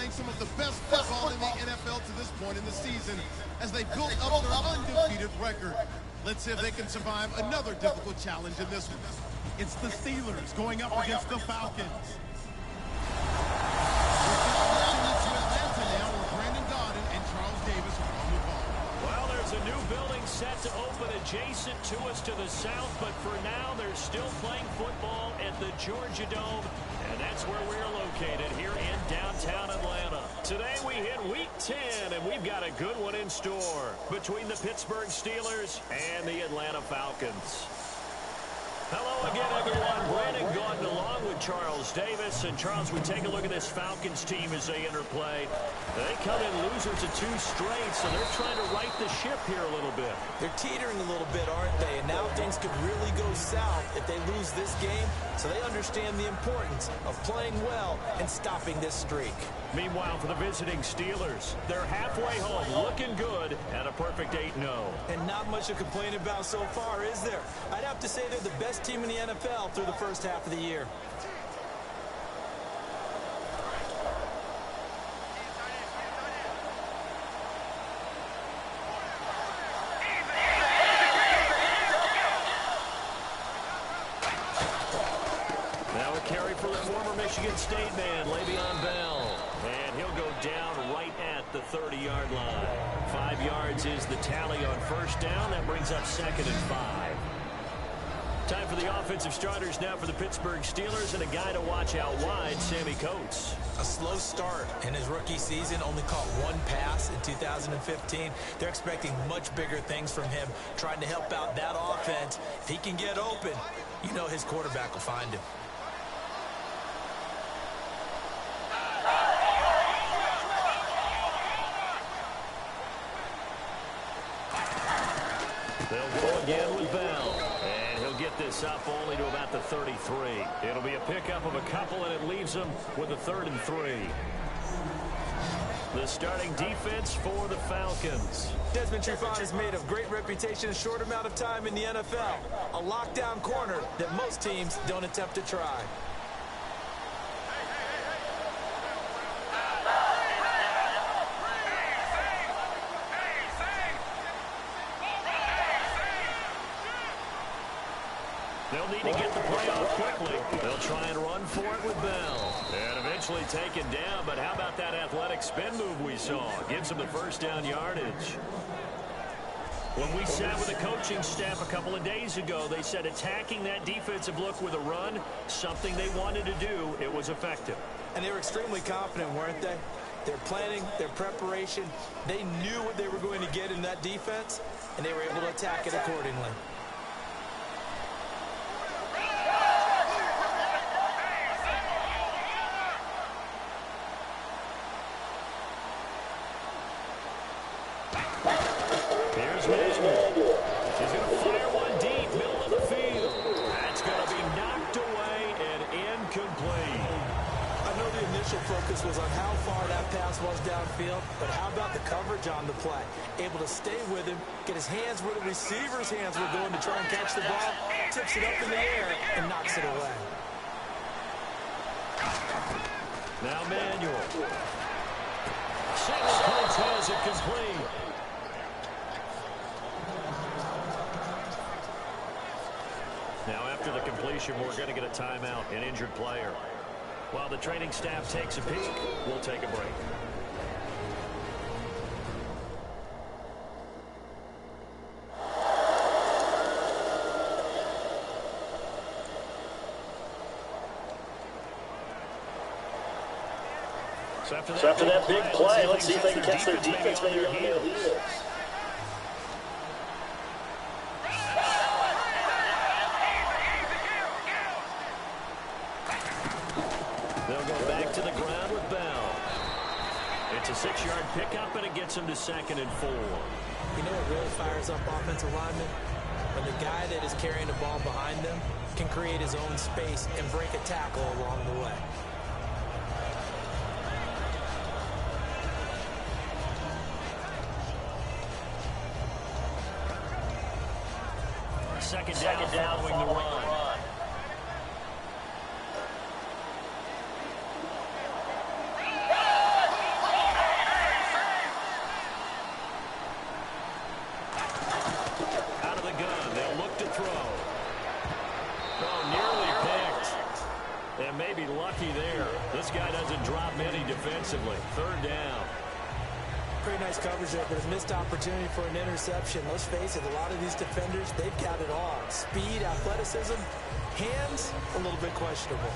playing some of the best football in the NFL to this point in the season as they built up their undefeated record. Let's see if they can survive another difficult challenge in this one. It's the Steelers going up against the Falcons. Well, there's a new building set to open adjacent to us to the south, but for now they're still playing football at the Georgia Dome, and that's where we're located here in downtown Atlanta. Today we hit Week 10, and we've got a good one in store between the Pittsburgh Steelers and the Atlanta Falcons. Hello again, everyone. Brandon Gaudin along with Charles Davis. And, Charles, we take a look at this Falcons team as they interplay. They come in losers of 2 straight, so they're trying to right the ship here a little bit. They're teetering a little bit, aren't they? And now things could really go south if they lose this game. So they understand the importance of playing well and stopping this streak. Meanwhile, for the visiting Steelers, they're halfway home, looking good at a perfect 8-0. And not much to complain about so far, is there? I'd have to say they're the best team in the NFL through the first half of the year. Now a carry for the former Michigan State man, Le'Veon Bell. And he'll go down right at the 30-yard line. 5 yards is the tally on first down. That brings up 2nd and 5. Time for the offensive starters now for the Pittsburgh Steelers, and a guy to watch out wide, Sammy Coates. A slow start in his rookie season, only caught 1 pass in 2015. They're expecting much bigger things from him, trying to help out that offense. If he can get open, you know his quarterback will find him. They'll go again with Bell. And he'll get this up only to about the 33. It'll be a pickup of a couple, and it leaves them with a 3rd and 3. The starting defense for the Falcons. Desmond Trufant has made a great reputation in a short amount of time in the NFL. A lockdown corner that most teams don't attempt to try. They'll need to get the play off quickly. They'll try and run for it with Bell. And eventually taken down, but how about that athletic spin move we saw? Gives them the first down yardage. When we sat with the coaching staff a couple of days ago, they said attacking that defensive look with a run, something they wanted to do, it was effective. And they were extremely confident, weren't they? Their planning, their preparation, they knew what they were going to get in that defense, and they were able to attack it accordingly. Here's Manuel. He's going to fire one deep, middle of the field. That's going to be knocked away and incomplete. I know the initial focus was on how far that pass was downfield, but how about the coverage on the play? Able to stay with him, get his hands where the receiver's hands were going to try and catch the ball, tips it up in the air, and knocks it away. Now Manuel. Single punch has it complete. Now after the completion, we're going to get a timeout, an injured player. While the training staff takes a peek, we'll take a break. So after that big play, let's see if they can catch their defense maybe on their heels. They'll go back to the ground with Bell. It's a 6-yard pickup, and it gets him to 2nd and 4. You know what really fires up offensive linemen? When the guy that is carrying the ball behind them can create his own space and break a tackle along the way. Second down following the run. throw. Oh, nearly picked. And maybe lucky there. This guy doesn't drop many defensively. Third down. Pretty nice coverage there, but a missed opportunity for an interception. Let's face it, a lot of these defenders, they've got it all. Speed, athleticism, hands, a little bit questionable.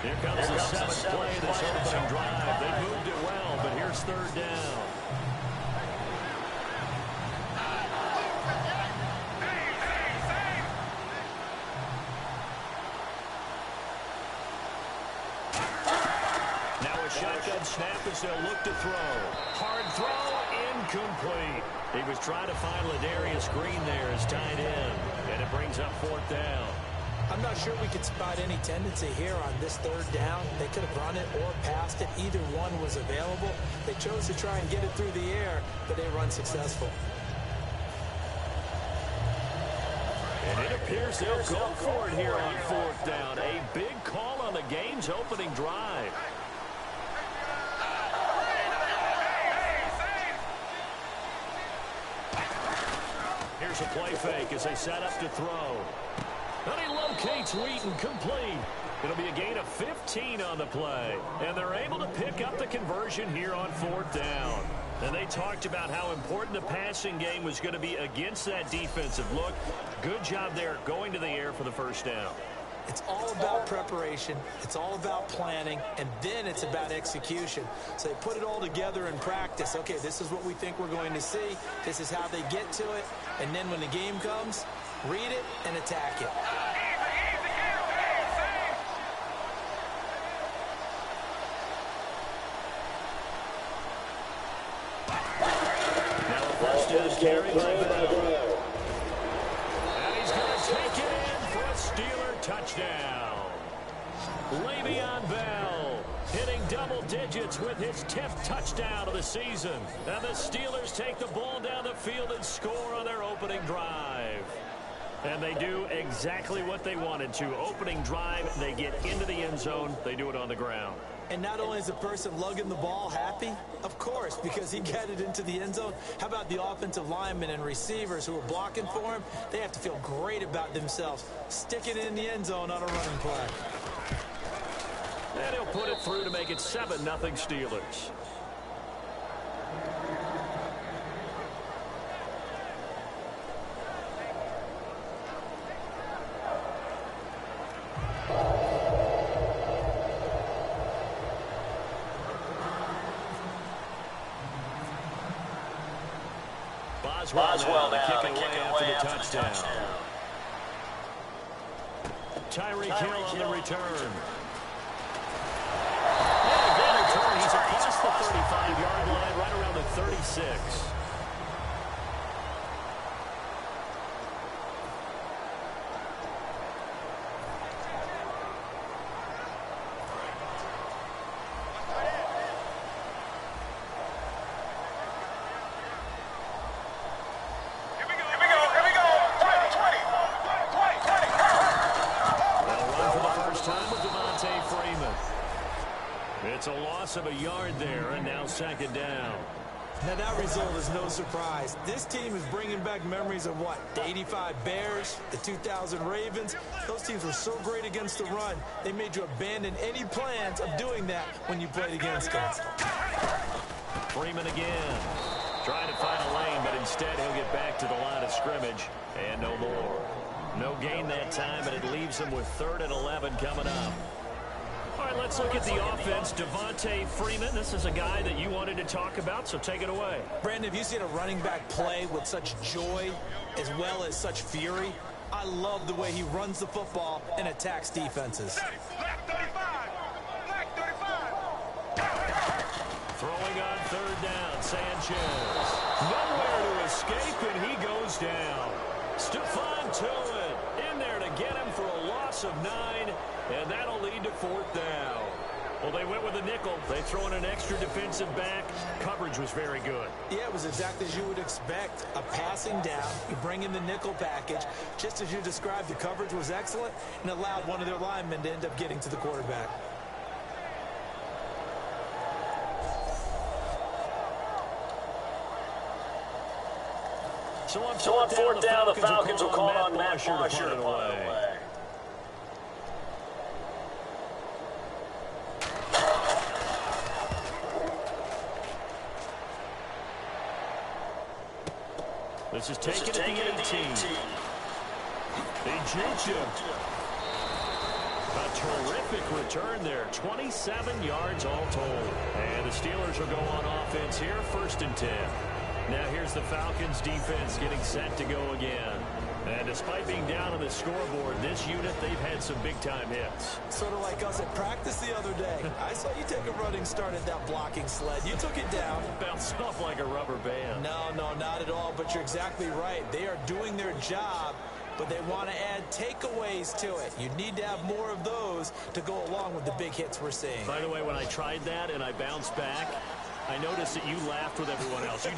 Here comes the seventh play of this opening drive. They moved it well, but here's third down. Shotgun snap as they'll look to throw. Hard throw, incomplete. He was trying to find Ladarius Green there as tight end, and it brings up fourth down. I'm not sure we could spot any tendency here on this third down. They could have run it or passed it. Either one was available. They chose to try and get it through the air, but they were unsuccessful. And it appears they'll go for it here on fourth down. A big call on the game's opening drive. Here's a play fake as they set up to throw. And he locates Wheaton, complete. It'll be a gain of 15 on the play. And they're able to pick up the conversion here on fourth down. And they talked about how important the passing game was going to be against that defensive look. Good job there going to the air for the first down. It's all about preparation. It's all about planning. And then it's about execution. So they put it all together in practice. Okay, this is what we think we're going to see. This is how they get to it. And then when the game comes, read it and attack it. Now the first is carried by Bell. And he's going to take it in for a Steeler touchdown. Le'Veon Bell hitting double digits with his 10th touchdown of the season. And the Steelers take the ball down the field and score on their opening drive. And they do exactly what they wanted to. Opening drive, they get into the end zone. They do it on the ground. And not only is the person lugging the ball happy, of course, because he got it into the end zone. How about the offensive linemen and receivers who are blocking for him? They have to feel great about themselves. Stick it in the end zone on a running play. And he'll put it through to make it 7-0 Steelers. Boswell now to kick it away after the touchdown. Tyreek Hill on the return. And a good return. He's across the 35-yard line, right around the 36. It's a loss of a yard there, and now second down. Now that result is no surprise. This team is bringing back memories of what? The 85 Bears, the 2000 Ravens. Those teams were so great against the run, they made you abandon any plans of doing that when you played against them. Freeman again. Trying to find a lane, but instead he'll get back to the line of scrimmage. And no more. No gain that time, and it leaves him with 3rd and 11 coming up. All right, let's look at the offense. Devontae Freeman, this is a guy that you wanted to talk about, so take it away. Brandon, have you seen a running back play with such joy as well as such fury? I love the way he runs the football and attacks defenses. Throwing on 3rd down, Sanchez. Nowhere to escape, and he goes down. Stephon Tuitt in there to get him for a loss of 9. And that'll lead to 4th down. Well, they went with a nickel. They throw in an extra defensive back. Coverage was very good. Yeah, it was exactly as you would expect. A passing down. You bring in the nickel package. Just as you described, the coverage was excellent and allowed one of their linemen to end up getting to the quarterback. So on fourth down, the Falcons will call on Matt Marshall to punt it away. This is taken at the 18. They juked him. A terrific return there. 27 yards all told. And the Steelers will go on offense here, 1st and 10. Now here's the Falcons defense getting set to go again. And despite being down on the scoreboard, this unit, they've had some big-time hits. Sort of like us at practice the other day. I saw you take a running start at that blocking sled. You took it down. Bounced off like a rubber band. No, not at all, but you're exactly right. They are doing their job, but they want to add takeaways to it. You need to have more of those to go along with the big hits we're seeing. By the way, when I tried that and I bounced back, I noticed that you laughed with everyone else. You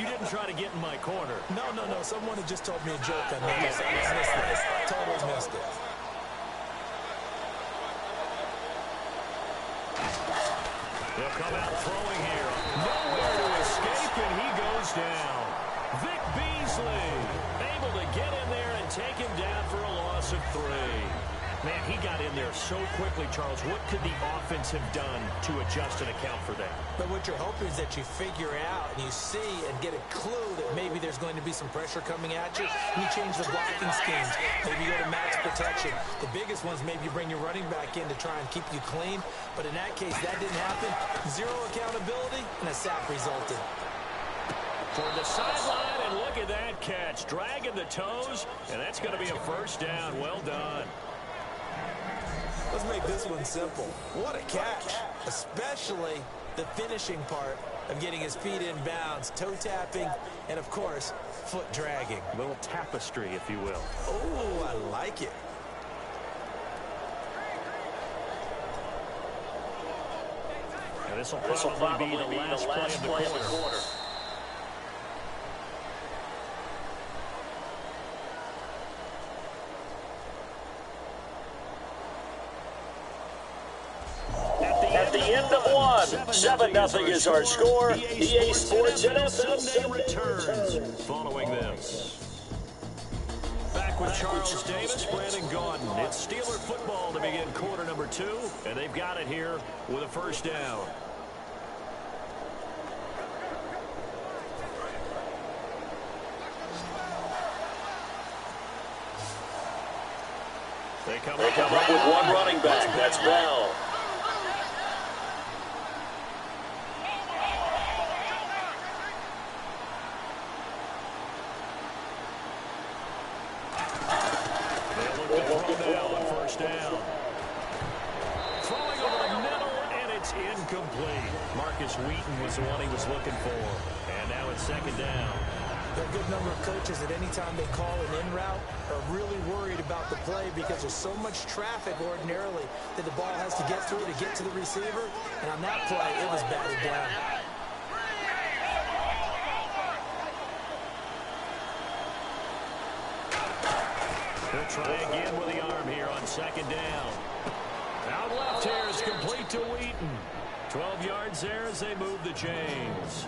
didn't try to get in my corner. No. Someone had just told me a joke. I missed it. Totally missed it. They'll come out throwing here. Nowhere to escape, and he goes down. Vic Beasley able to get in there and take him down for a loss of 3. Man, he got in there so quickly, Charles. What could the offense have done to adjust and account for that? But what you're hoping is that you figure out and you see and get a clue that maybe there's going to be some pressure coming at you, and you change the blocking schemes. Maybe you go to max protection. The biggest ones, maybe you bring your running back in to try and keep you clean. But in that case, that didn't happen. 0 accountability, and a sack resulted. For the sideline, and look at that catch. Dragging the toes, and that's going to be a 1st down. Well done. Let's make this one simple. What a catch, especially the finishing part of getting his feet in bounds, toe tapping, and of course, foot dragging. A little tapestry, if you will. Oh, I like it. And this will probably be the last play of the quarter. At the end of one, 7-0 is our score. EA Sports NFL Sunday returns following this. Back with Charles Davis, Brandon Gaudin. It's Steeler football to begin quarter number 2, and they've got it here with a 1st down. They come up with one running back. That's Bell. Wheaton was the one he was looking for. And now it's 2nd down. There are a good number of coaches that any time they call an in route are really worried about the play because there's so much traffic ordinarily that the ball has to get through to get to the receiver. And on that play, it was batted down. He'll try again with the arm here on 2nd down. Out left here is complete to Wheaton. 12 yards there as they move the chains.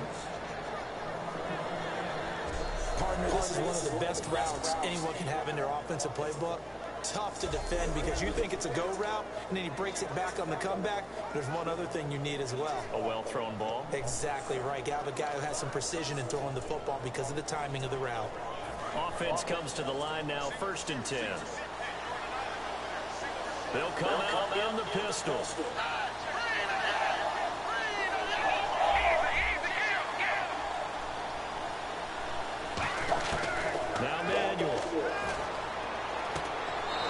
Partner, this is one of the best routes anyone can have in their offensive playbook. Tough to defend because you think it's a go route, and then he breaks it back on the comeback. There's one other thing you need as well. A well-thrown ball. Exactly right. You have a guy who has some precision in throwing the football because of the timing of the route. Offense comes to the line now, 1st and 10. They'll come out in the pistol. Now Manuel.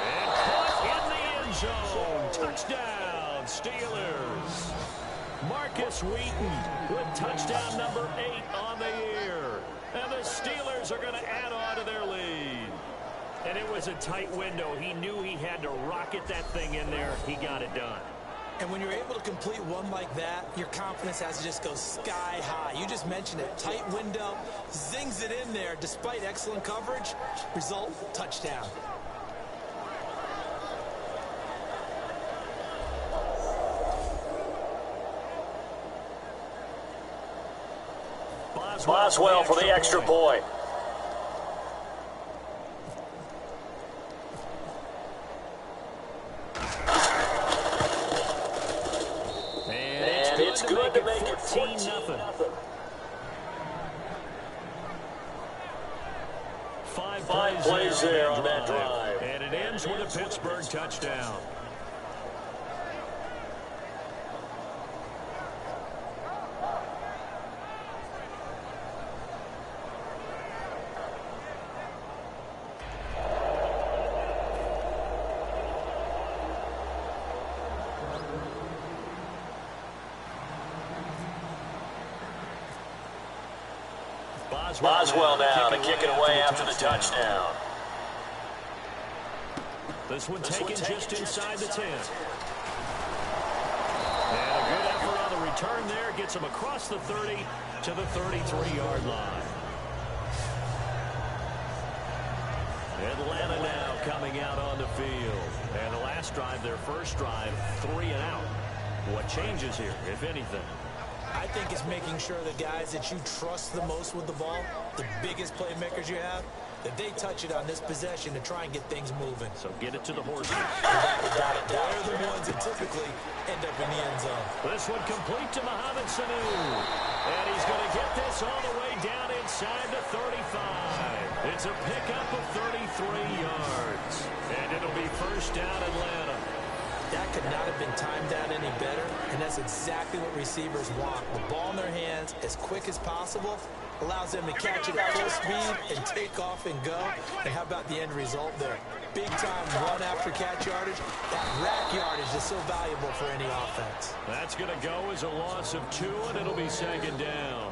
And caught in the end zone. Touchdown, Steelers. Marcus Wheaton with touchdown number 8 on the year. And the Steelers are going to add on to their lead. And it was a tight window. He knew he had to rocket that thing in there. He got it done. And when you're able to complete one like that, your confidence has to just go sky high. You just mentioned it. Tight window, zings it in there despite excellent coverage. Result, touchdown. Boswell for the extra point. good to make it 14-0. 5 plays there on that drive. And it ends with a Pittsburgh touchdown. Boswell now to kick it away after the touchdown. This one taken just inside the 10. And a good effort on the return there. Gets him across the 30 to the 33-yard line. Atlanta now coming out on the field. And the last drive, their first drive, 3 and out. What changes here, if anything? I think it's making sure the guys that you trust the most with the ball, the biggest playmakers you have, that they touch it on this possession to try and get things moving. So get it to the horses. They're the ones that typically end up in the end zone. This one complete to Mohamed Sanu. And he's going to get this all the way down inside the 35. It's a pickup of 33 yards. And it'll be first down Atlanta. That could not have been timed out any better, and that's exactly what receivers want. The ball in their hands as quick as possible allows them to catch it at full speed and take off and go. And how about the end result there? Big-time run-after-catch yardage. That rack yardage is so valuable for any offense. That's going to go as a loss of 2, and it'll be second down.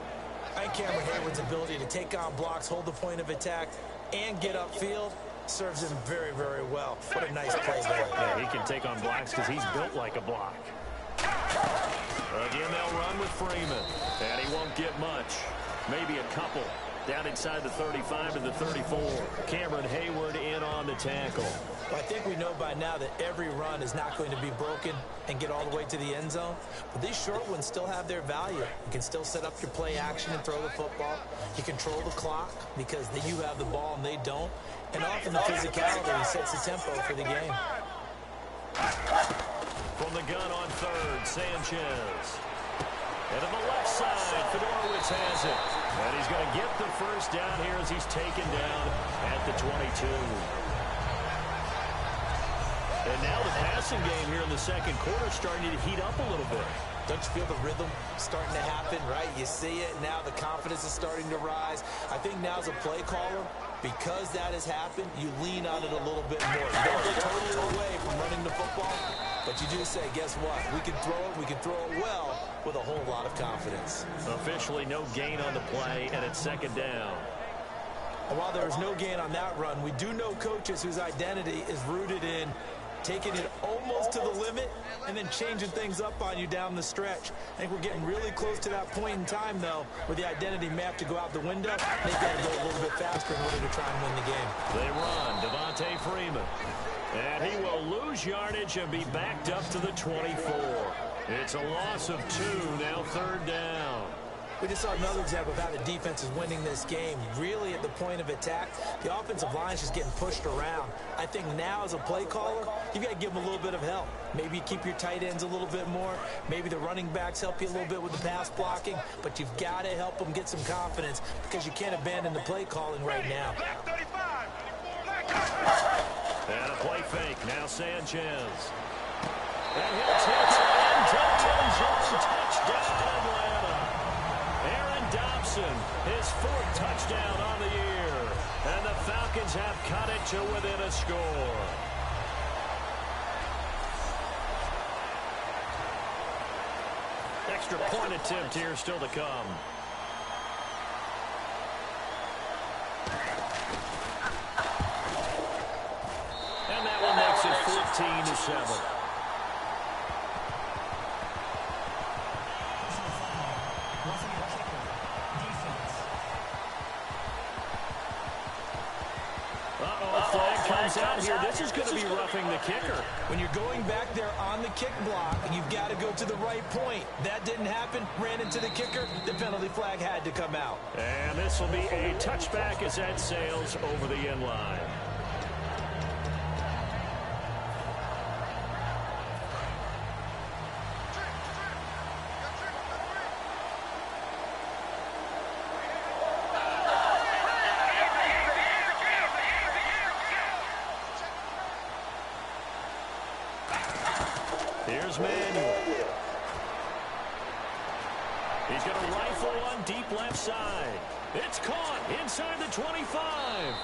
I think Cameron Hayward's ability to take on blocks, hold the point of attack, and get upfield serves him very, very well. What a nice play there. Yeah, he can take on blocks because he's built like a block. Again, they'll run with Freeman. And he won't get much. Maybe a couple. Down inside the 35 to the 34. Cameron Hayward in on the tackle. Well, I think we know by now that every run is not going to be broken and get all the way to the end zone. But these short ones still have their value. You can still set up your play action and throw the football. You control the clock because you have the ball and they don't. And often the physicality sets the tempo for the game. From the gun on third, Sanchez. And on the left side, Fedorowicz has it. And he's going to get the first down here as he's taken down at the 22. And now the passing game here in the second quarter starting to heat up a little bit. Don't you feel the rhythm starting to happen, right? You see it, now the confidence is starting to rise. I think now as a play caller, because that has happened, you lean on it a little bit more. You don't get totally away from running the football, but you do say, guess what? We can throw it well with a whole lot of confidence. Officially no gain on the play, and it's second down. And while there is no gain on that run, we do know coaches whose identity is rooted in taking it almost to the limit and then changing things up on you down the stretch. I think we're getting really close to that point in time, though, where the identity may have to go out the window. They've got to go a little bit faster in order to try and win the game. They run. Devontae Freeman. And he will lose yardage and be backed up to the 24. It's a loss of 2, now third down. We just saw another example of how the defense is winning this game. Really at the point of attack, the offensive line is just getting pushed around. I think now as a play caller, you've got to give them a little bit of help. Maybe you keep your tight ends a little bit more. Maybe the running backs help you a little bit with the pass blocking. But you've got to help them get some confidence because you can't abandon the play calling right now. And a play fake. Now Sanchez. And he'll take it into the end zone. Touchdown, Atlanta. Aaron Dobson, his 4th touchdown on the year. And the Falcons have cut it to within a score. Extra point attempt here still to come. And that one makes it 14-7. Out here, this is going to be roughing the kicker. When you're going back there on the kick block, you've got to go to the right point. That didn't happen, ran into the kicker, the penalty flag had to come out. And this will be a touchback as that sails over the end line. Here's Manuel. He's going to rifle one deep left side. It's caught inside the 25.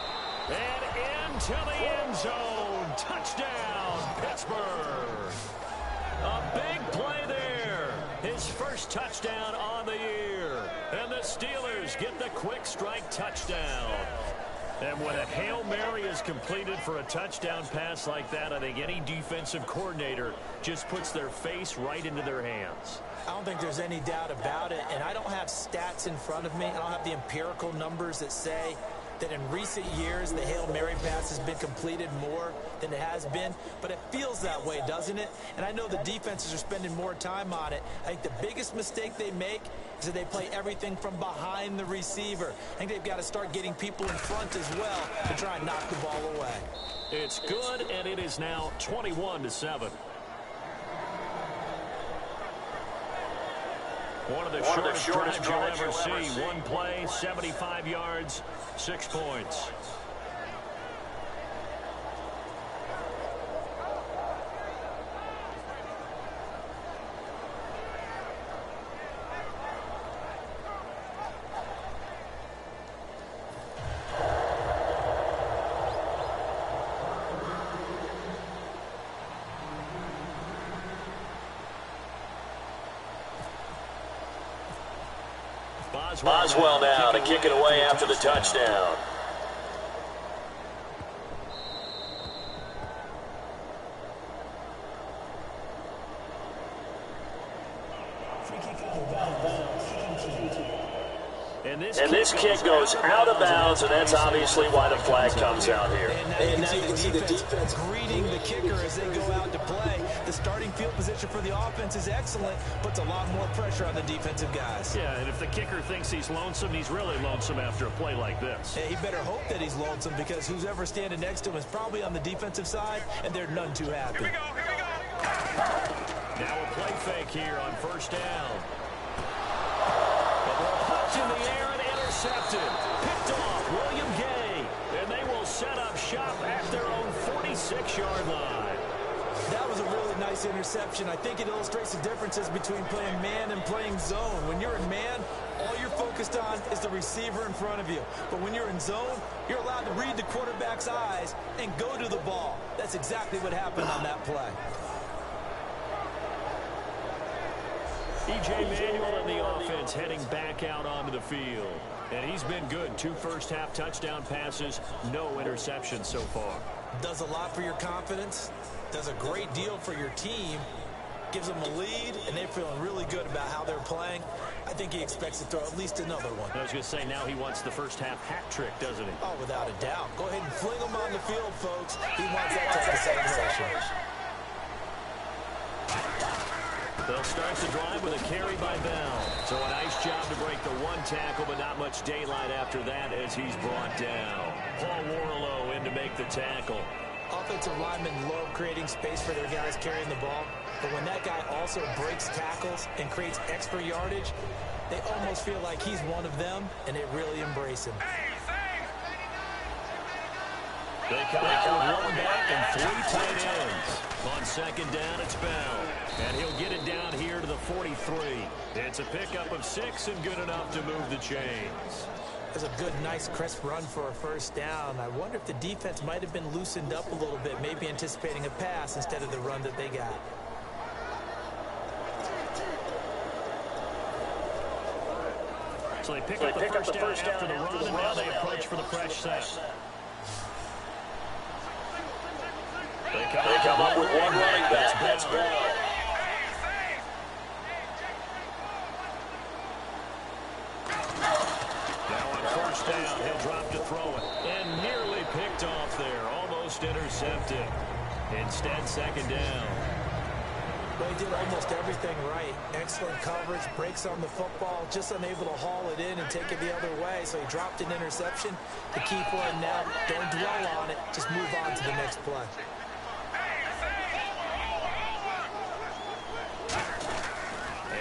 And into the end zone. Touchdown, Pittsburgh. A big play there. His first touchdown on the year. And the Steelers get the quick strike touchdown. And when a Hail Mary is completed for a touchdown pass like that, I think any defensive coordinator just puts their face right into their hands. I don't think there's any doubt about it, and I don't have stats in front of me. I don't have the empirical numbers that say that in recent years the Hail Mary pass has been completed more than it has been, but it feels that way, doesn't it? And I know the defenses are spending more time on it. I think the biggest mistake they make is that they play everything from behind the receiver. I think they've got to start getting people in front as well to try and knock the ball away. It's good, and it is now 21-7. One of the shortest drives you'll ever see. One play, 75 yards, 6 points. Boswell now to kick it away after the touchdown. And this kick goes out of bounds, and that's obviously why the flag comes out here. And now you can see the defense greeting the kicker as they go out to play. The starting field position for the offense is excellent, puts a lot more pressure on the defensive guys. Yeah, and if the kicker thinks he's lonesome, he's really lonesome after a play like this. Yeah, he better hope that he's lonesome, because who's ever standing next to him is probably on the defensive side, and they're none too happy. Here we go. Now a play fake here on first down. In the air and intercepted. Picked off William Gay. And they will set up shop at their own 46-yard line. That was a really nice interception. I think it illustrates the differences between playing man and playing zone. When you're in man, all you're focused on is the receiver in front of you. But when you're in zone, you're allowed to read the quarterback's eyes and go to the ball. That's exactly what happened on that play. E.J. Manuel in the offense heading back out onto the field. And he's been good. 2 first-half touchdown passes, no interceptions so far. Does a lot for your confidence, does a great deal for your team, gives them a lead, and they're feeling really good about how they're playing. I think he expects to throw at least another one. I was going to say, now he wants the first-half hat trick, doesn't he? Oh, without a doubt. Go ahead and fling him on the field, folks. He wants that type of celebration. They'll start the drive with a carry by Bell. So a nice job to break the 1 tackle, but not much daylight after that as he's brought down. Paul Warlow in to make the tackle. Offensive linemen love creating space for their guys carrying the ball, but when that guy also breaks tackles and creates extra yardage, they almost feel like he's one of them, and they really embrace him. They come out with 1 back and 3 tight ends. On second down, it's Bell. And he'll get it down here to the 43. It's a pickup of 6 and good enough to move the chains. That's a good, nice, crisp run for a first down. I wonder if the defense might have been loosened up a little bit, maybe anticipating a pass instead of the run that they got. So they pick up the first down after the run, and now they approach for the fresh set. They come up with 1 running back. That's Bell. Now on first down, he'll drop to throw it. And nearly picked off there. Almost intercepted. Instead, second down. Well, he did almost everything right. Excellent coverage, breaks on the football, just unable to haul it in and take it the other way. So he dropped an interception. The key for him now, don't dwell on it. Just move on to the next play.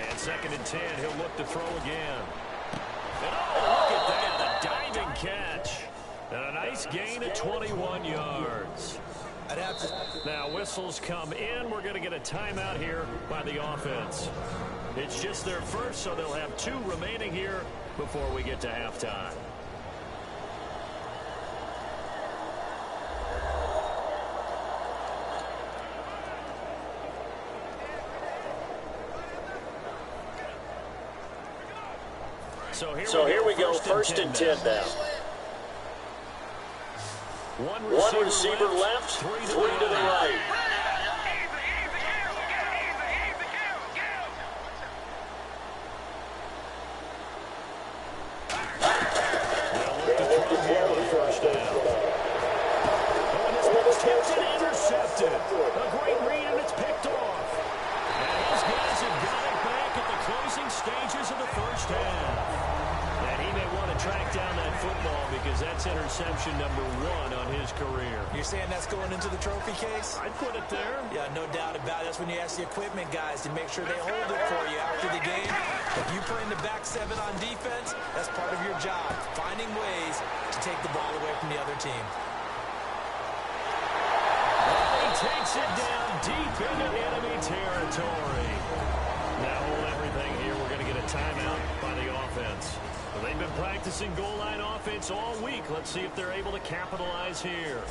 And second and 10, he'll look to throw again. And oh, look at that, a diving catch. And a nice gain at 21 yards. I'd have to... Now whistles come in. We're going to get a timeout here by the offense. It's just their first, so they'll have 2 remaining here before we get to halftime. So here we go, first and 10 now. One receiver left, 3 to the right. They'll look to throw here on first down. And this one's tipped and intercepted. A great read, and it's picked off. And these guys have got it back at the closing stages of the first half. And he may want to track down that football because that's interception number 1 on his career. You're saying that's going into the trophy case? I'd put it there. Yeah, no doubt about it. That's when you ask the equipment guys to make sure they hold it for you after the game. If you play in the back 7 on defense, that's part of your job, finding ways to take the ball away from the other team. He takes it down deep into enemy territory. Now hold everything here. We're going to get a timeout by the offense. Well, they've been practicing goal line offense all week. Let's see if they're able to capitalize here.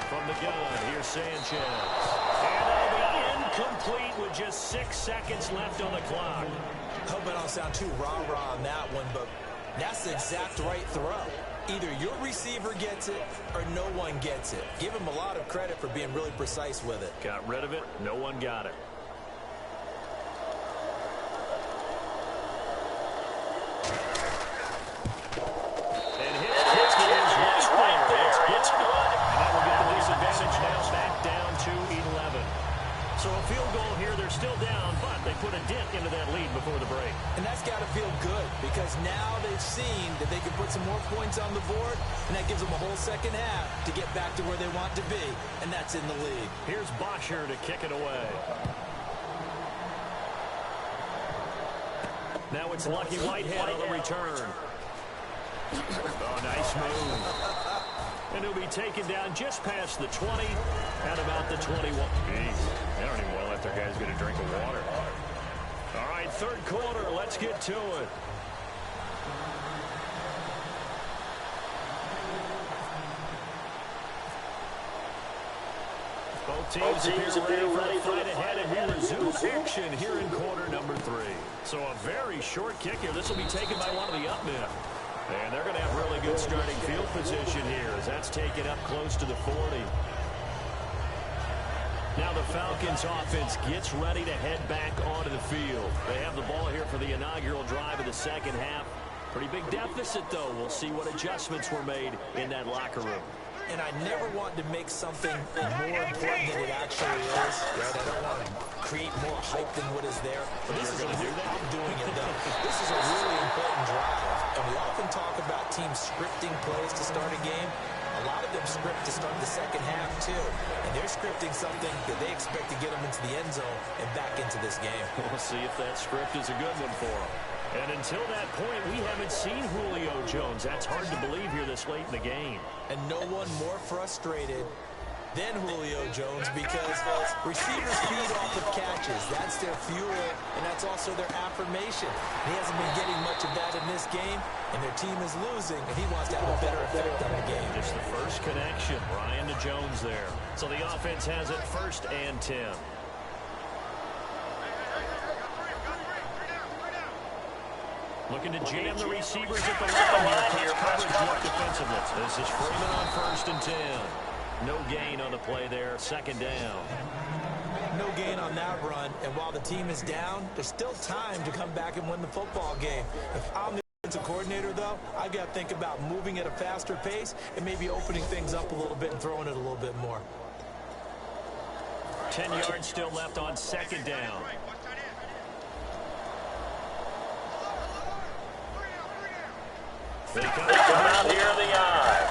From the gun, here's Sanchez. And it'll be incomplete with just 6 seconds left on the clock. Hope I don't sound too rah-rah on that one, but that's the exact right throw. Either your receiver gets it or no one gets it. Give him a lot of credit for being really precise with it. Got rid of it. No one got it. And his kick is right there. It's good. And that will get the disadvantage now back down to 11. So a field goal here. They're still down, but they put a dent into that lead before the break. And that's got to feel good because now they've seen that they can put some more points on the board, and that gives them a whole second half to get back to where they want to be, and that's in the lead. Here's Bosher to kick it away. Now it's Lucky Whitehead on the return. Oh, nice move. And he'll be taken down just past the 20 at about the 21. Jeez, they don't even want to let their guys get a drink of water. All right, third quarter, let's get to it. Both teams appear ready for the fight ahead, and we resume action here in quarter number 3. So a very short kick here. This will be taken by one of the up men. And they're going to have really good starting field position here as that's taken up close to the 40. Now the Falcons offense gets ready to head back onto the field. They have the ball here for the inaugural drive of the second half. Pretty big deficit, though. We'll see what adjustments were made in that locker room. And I never want to make something more important than it actually is. Right? I don't want to create more hype than what is there. But this is going to do that. I'm doing it, though. This is a really important drive. And we often talk about teams scripting plays to start a game. A lot of them script to start the second half, too. And they're scripting something that they expect to get them into the end zone and back into this game. We'll see if that script is a good one for them. And until that point, we haven't seen Julio Jones. That's hard to believe here this late in the game. And no one more frustrated than Julio Jones because receivers feed off of catches. That's their fuel, and that's also their affirmation. He hasn't been getting much of that in this game, and their team is losing, and he wants to have a better effect on the game. Just the first connection, Ryan to Jones there. So the offense has it 1st and 10. Looking to jam the receivers at the line here. Coverage with defensiveness. This is Freeman on 1st and 10. No gain on the play there. 2nd down. No gain on that run. And while the team is down, there's still time to come back and win the football game. If I'm the defensive coordinator, though, I've got to think about moving at a faster pace and maybe opening things up a little bit and throwing it a little bit more. 10 yards still left on 2nd down. They come out here in the eye.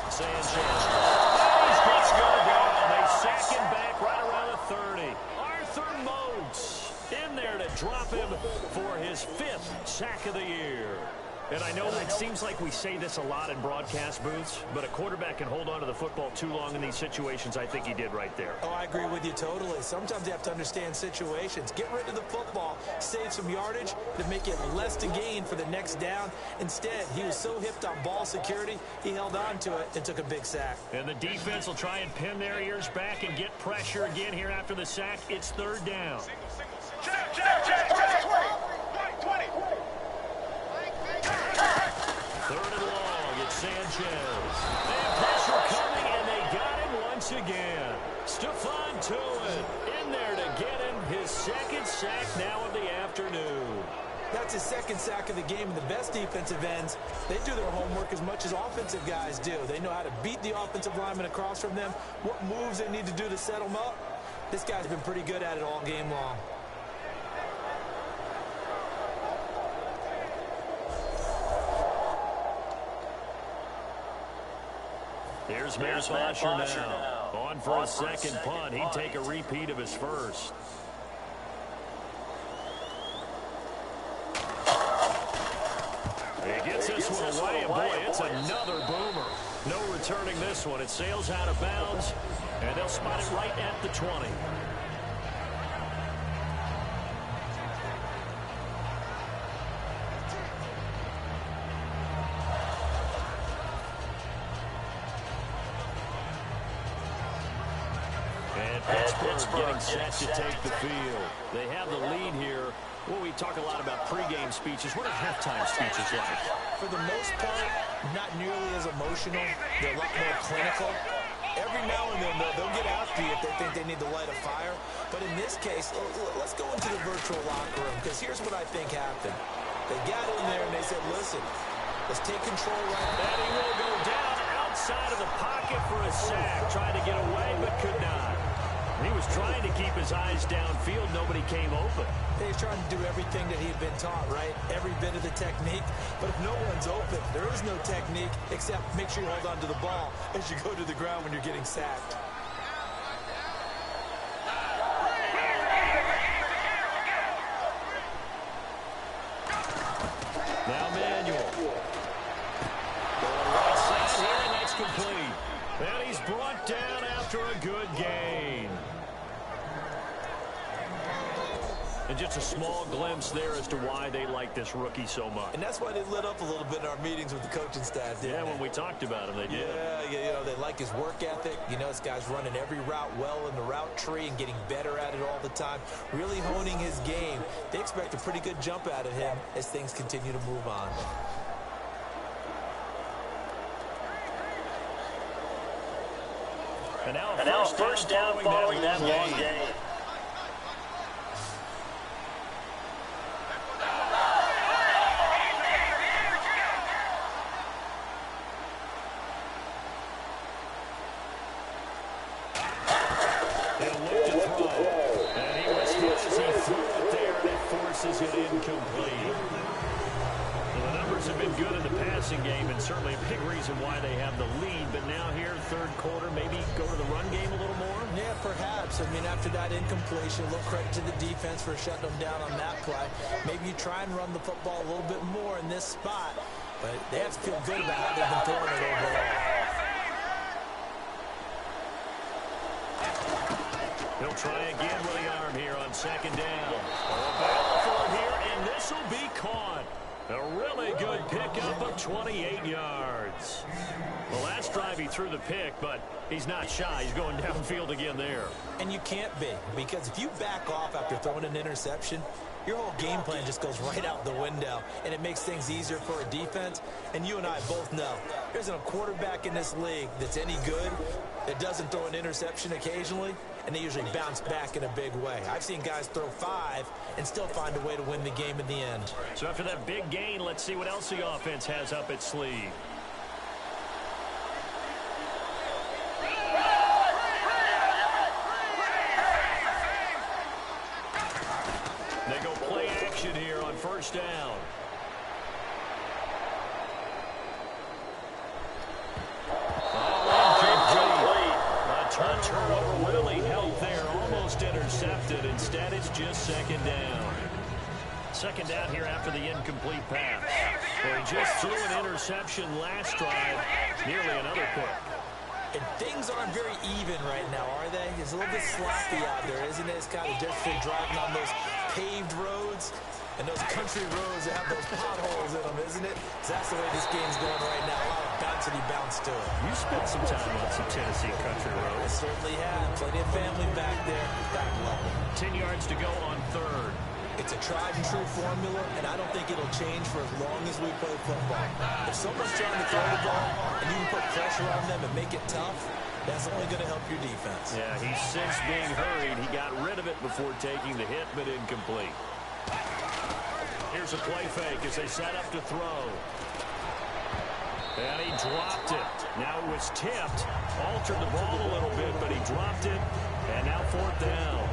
Sanchez. He's going to go. They sack him back right around the 30. Arthur Moats in there to drop him for his 5th sack of the year. And I know it seems like we say this a lot in broadcast booths, but a quarterback can hold on to the football too long in these situations. I think he did right there. Oh, I agree with you totally. Sometimes you have to understand situations. Get rid of the football, save some yardage to make it less to gain for the next down. Instead, he was so hipped on ball security, he held on to it and took a big sack. And the defense will try and pin their ears back and get pressure again here after the sack. It's third down. Check. 20. Third and long, it's Sanchez. They have pressure coming, and they got him once again. Stephon Tuitt in there to get him his second sack now of the afternoon. That's his second sack of the game, and the best defensive ends, they do their homework as much as offensive guys do. They know how to beat the offensive lineman across from them, what moves they need to do to set them up. This guy's been pretty good at it all game long. Here's Matt Foster now. On for a second punt. He'd take a repeat of his first. He gets this one away, and boy, it's another boomer. No returning this one. It sails out of bounds, and they'll spot it right at the 20. Pittsburgh getting set to take the field. They have the lead here. Well, we talk a lot about pregame speeches. What are halftime speeches like? For the most part, not nearly as emotional. They're a lot more clinical. Every now and then, they'll get after you if they think they need to light a fire. But in this case, let's go into the virtual locker room, because here's what I think happened. They got in there and they said, listen, let's take control right now. And he will go down outside of the pocket for a sack. Tried to get away, but could not. He was trying to keep his eyes downfield. Nobody came open. He's trying to do everything that he had been taught, right? Every bit of the technique. But if no one's open, there is no technique except make sure you hold on to the ball as you go to the ground when you're getting sacked. Now Manuel. Going right side here, and that's complete. And he's brought down after a good gain. And just a small glimpse there as to why they like this rookie so much. And that's why they lit up a little bit in our meetings with the coaching staff. Yeah, when we talked about him, they did. Yeah, you know, they like his work ethic. You know, this guy's running every route well in the route tree and getting better at it all the time, really honing his game. They expect a pretty good jump out of him as things continue to move on. And now first down following that long gain. It incomplete. Well, the numbers have been good in the passing game, and certainly a big reason why they have the lead. But now here, third quarter, maybe go to the run game a little more? Yeah, perhaps. I mean, after that incompletion, a little credit to the defense for shutting them down on that play. Maybe you try and run the football a little bit more in this spot, but they have to feel good about how they've been throwing it overall. He'll try again with the arm here on second down. Battle for it here, and this will be caught. A really good pickup of 28 yards. Well, last drive he threw the pick, but he's not shy. He's going downfield again there. And you can't be, because if you back off after throwing an interception, your whole game plan just goes right out the window, and it makes things easier for a defense. And you and I both know there isn't a quarterback in this league that's any good that doesn't throw an interception occasionally, and they usually bounce back in a big way. I've seen guys throw 5 and still find a way to win the game in the end. So after that big gain, let's see what else the offense has up its sleeve. They go play action here on first down. Turnover will he help there, almost intercepted. Instead, it's just second down. Second down here after the incomplete pass. Well, he just threw an interception last drive, nearly another pick. And things aren't very even right now, are they? It's a little bit sloppy out there, isn't it? It's kind of different driving on those paved roads and those country roads that have those potholes in them, isn't it? So that's the way this game's going right now. A lot of bounce to it. You spent some time on some Tennessee country roads. I certainly have. Plenty of family back there. Back level. 10 yards to go on third. It's a tried-and-true formula, and I don't think it'll change for as long as we play football. If someone's trying to throw the ball and you can put pressure on them and make it tough, that's only going to help your defense. Yeah, he's since being hurried. He got rid of it before taking the hit, but incomplete. Here's a play fake as they set up to throw. And he dropped it. Now it was tipped. Altered the ball a little bit, but he dropped it. And now fourth down.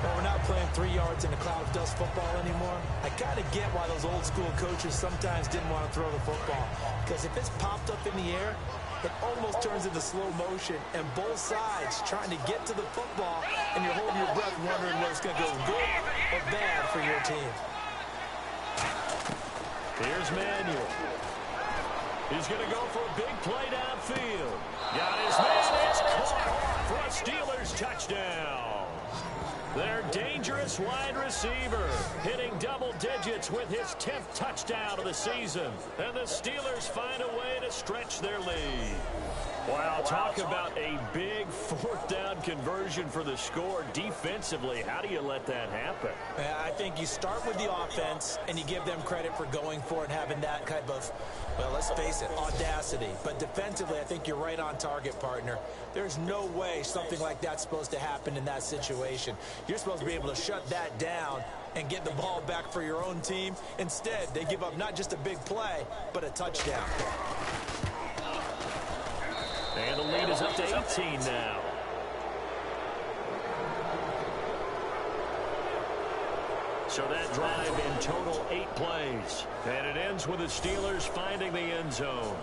Well, we're not playing 3 yards in a cloud of dust football anymore. I kind of get why those old school coaches sometimes didn't want to throw the football. Because if it's popped up in the air, it almost turns into slow motion. And both sides trying to get to the football, and you're holding your breath wondering whether it's going to go good or bad for your team. Here's Manuel. He's going to go for a big play downfield. Got his man. It's caught for a Steelers touchdown. Their dangerous wide receiver hitting double digits with his 10th touchdown of the season. And the Steelers find a way to stretch their lead. Wow, talk about a big fourth down conversion for the score. Defensively, how do you let that happen? I think you start with the offense and you give them credit for going for it and having that kind of, well, let's face it, audacity. But defensively, I think you're right on target, partner. There's no way something like that's supposed to happen in that situation. You're supposed to be able to shut that down and get the ball back for your own team. Instead, they give up not just a big play, but a touchdown. And the lead is up to 18 now. So that drive in total 8 plays. And it ends with the Steelers finding the end zone.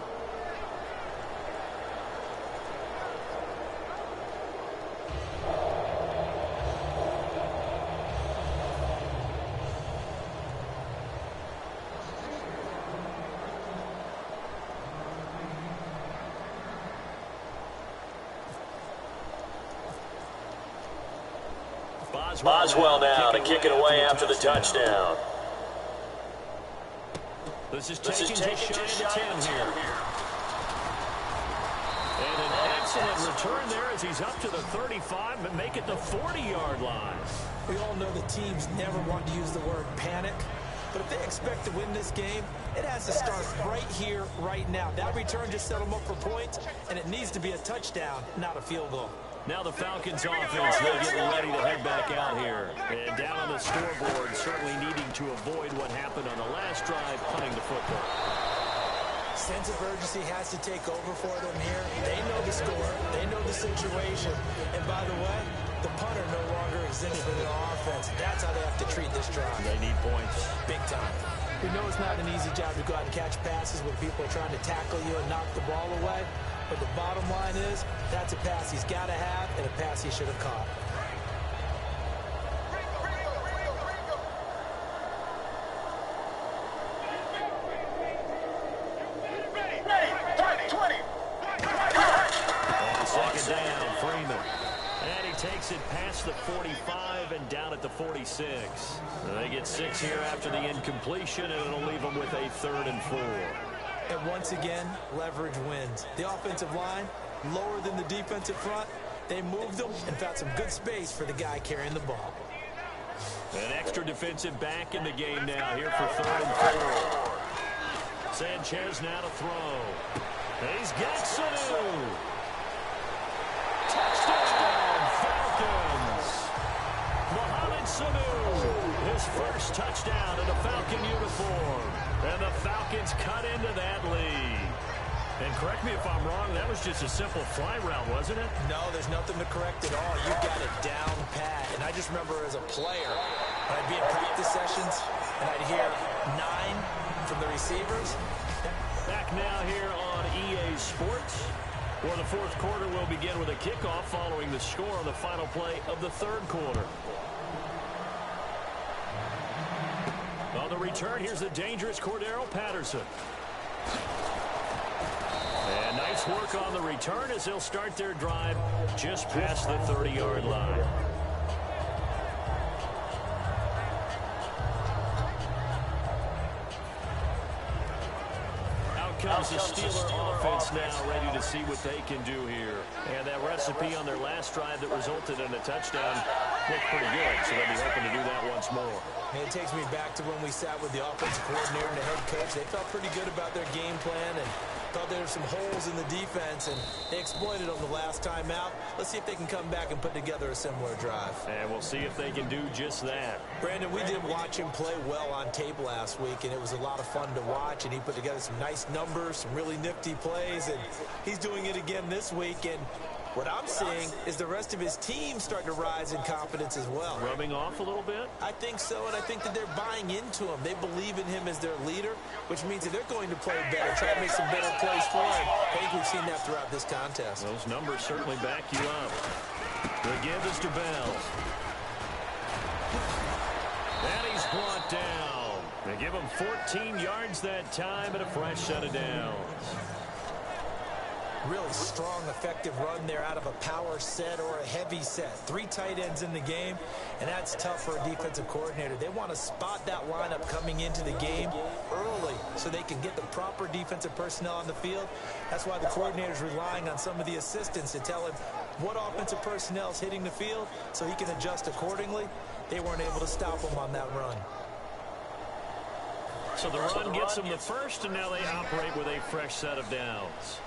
Boswell now to kick it away after the touchdown. This is taken just shy of the 10 here. And an excellent return there as he's up to the 35 and make it the 40-yard line. We all know the teams never want to use the word panic. But if they expect to win this game, it has to start right here, right now. That return just set them up for points, and it needs to be a touchdown, not a field goal. Now the Falcons offense, they're getting ready to head back out here. And down on the scoreboard, certainly needing to avoid what happened on the last drive, punting the football. Sense of urgency has to take over for them here. They know the score. They know the situation. And by the way, the punter no longer exists for their offense. That's how they have to treat this drive. They need points. Big time. We know it's not an easy job to go out and catch passes when people are trying to tackle you and knock the ball away. But the bottom line is, that's a pass he's got to have and a pass he should have caught. Second down, Freeman. And he takes it past the 45 and down at the 46. They get 6 here after the incompletion, and it'll leave them with a 3rd and 4. And once again, leverage wins. The offensive line, lower than the defensive front. They moved them and found some good space for the guy carrying the ball. An extra defensive back in the game now here for 3rd and 4. Sanchez now to throw. He's got Sanu. Touchdown, Falcons. Mohamed Sanu, his first touchdown in a Falcon uniform. And the Falcons cut into that lead. And correct me if I'm wrong, that was just a simple fly route, wasn't it? No, there's nothing to correct at all. You got it down pat. And I just remember as a player, when I'd be in practice sessions, and I'd hear 9 from the receivers. Back now here on EA Sports, where the 4th quarter will begin with a kickoff following the score on the final play of the 3rd quarter. On the return. Here's the dangerous Cordero Patterson. And nice work on the return as they'll start their drive just past the 30-yard line. Comes the Steeler offense now, ready to see what they can do here. And that recipe on their last drive that resulted in a touchdown looked pretty good, so they'll be hoping to do that once more. And it takes me back to when we sat with the offensive coordinator and the head coach. They felt pretty good about their game plan and thought there were some holes in the defense, and they exploited them the last time out. Let's see if they can come back and put together a similar drive. And we'll see if they can do just that. Brandon, we did watch him play well on tape last week, and it was a lot of fun to watch, and he put together some nice numbers, some really nifty plays, and he's doing it again this week. And what I'm seeing is the rest of his team starting to rise in confidence as well. Rubbing off a little bit? I think so, and I think that they're buying into him. They believe in him as their leader, which means that they're going to play better, try to make some better plays for him. I think we've seen that throughout this contest. Those numbers certainly back you up. The give is to Bell. And he's brought down. They give him 14 yards that time and a fresh set of downs. Really strong, effective run there out of a power set or a heavy set. 3 tight ends in the game, and that's tough for a defensive coordinator. They want to spot that lineup coming into the game early so they can get the proper defensive personnel on the field. That's why the coordinator is relying on some of the assistants to tell him what offensive personnel is hitting the field so he can adjust accordingly. They weren't able to stop him on that run. So the run gets them the first, and now they operate with a fresh set of downs.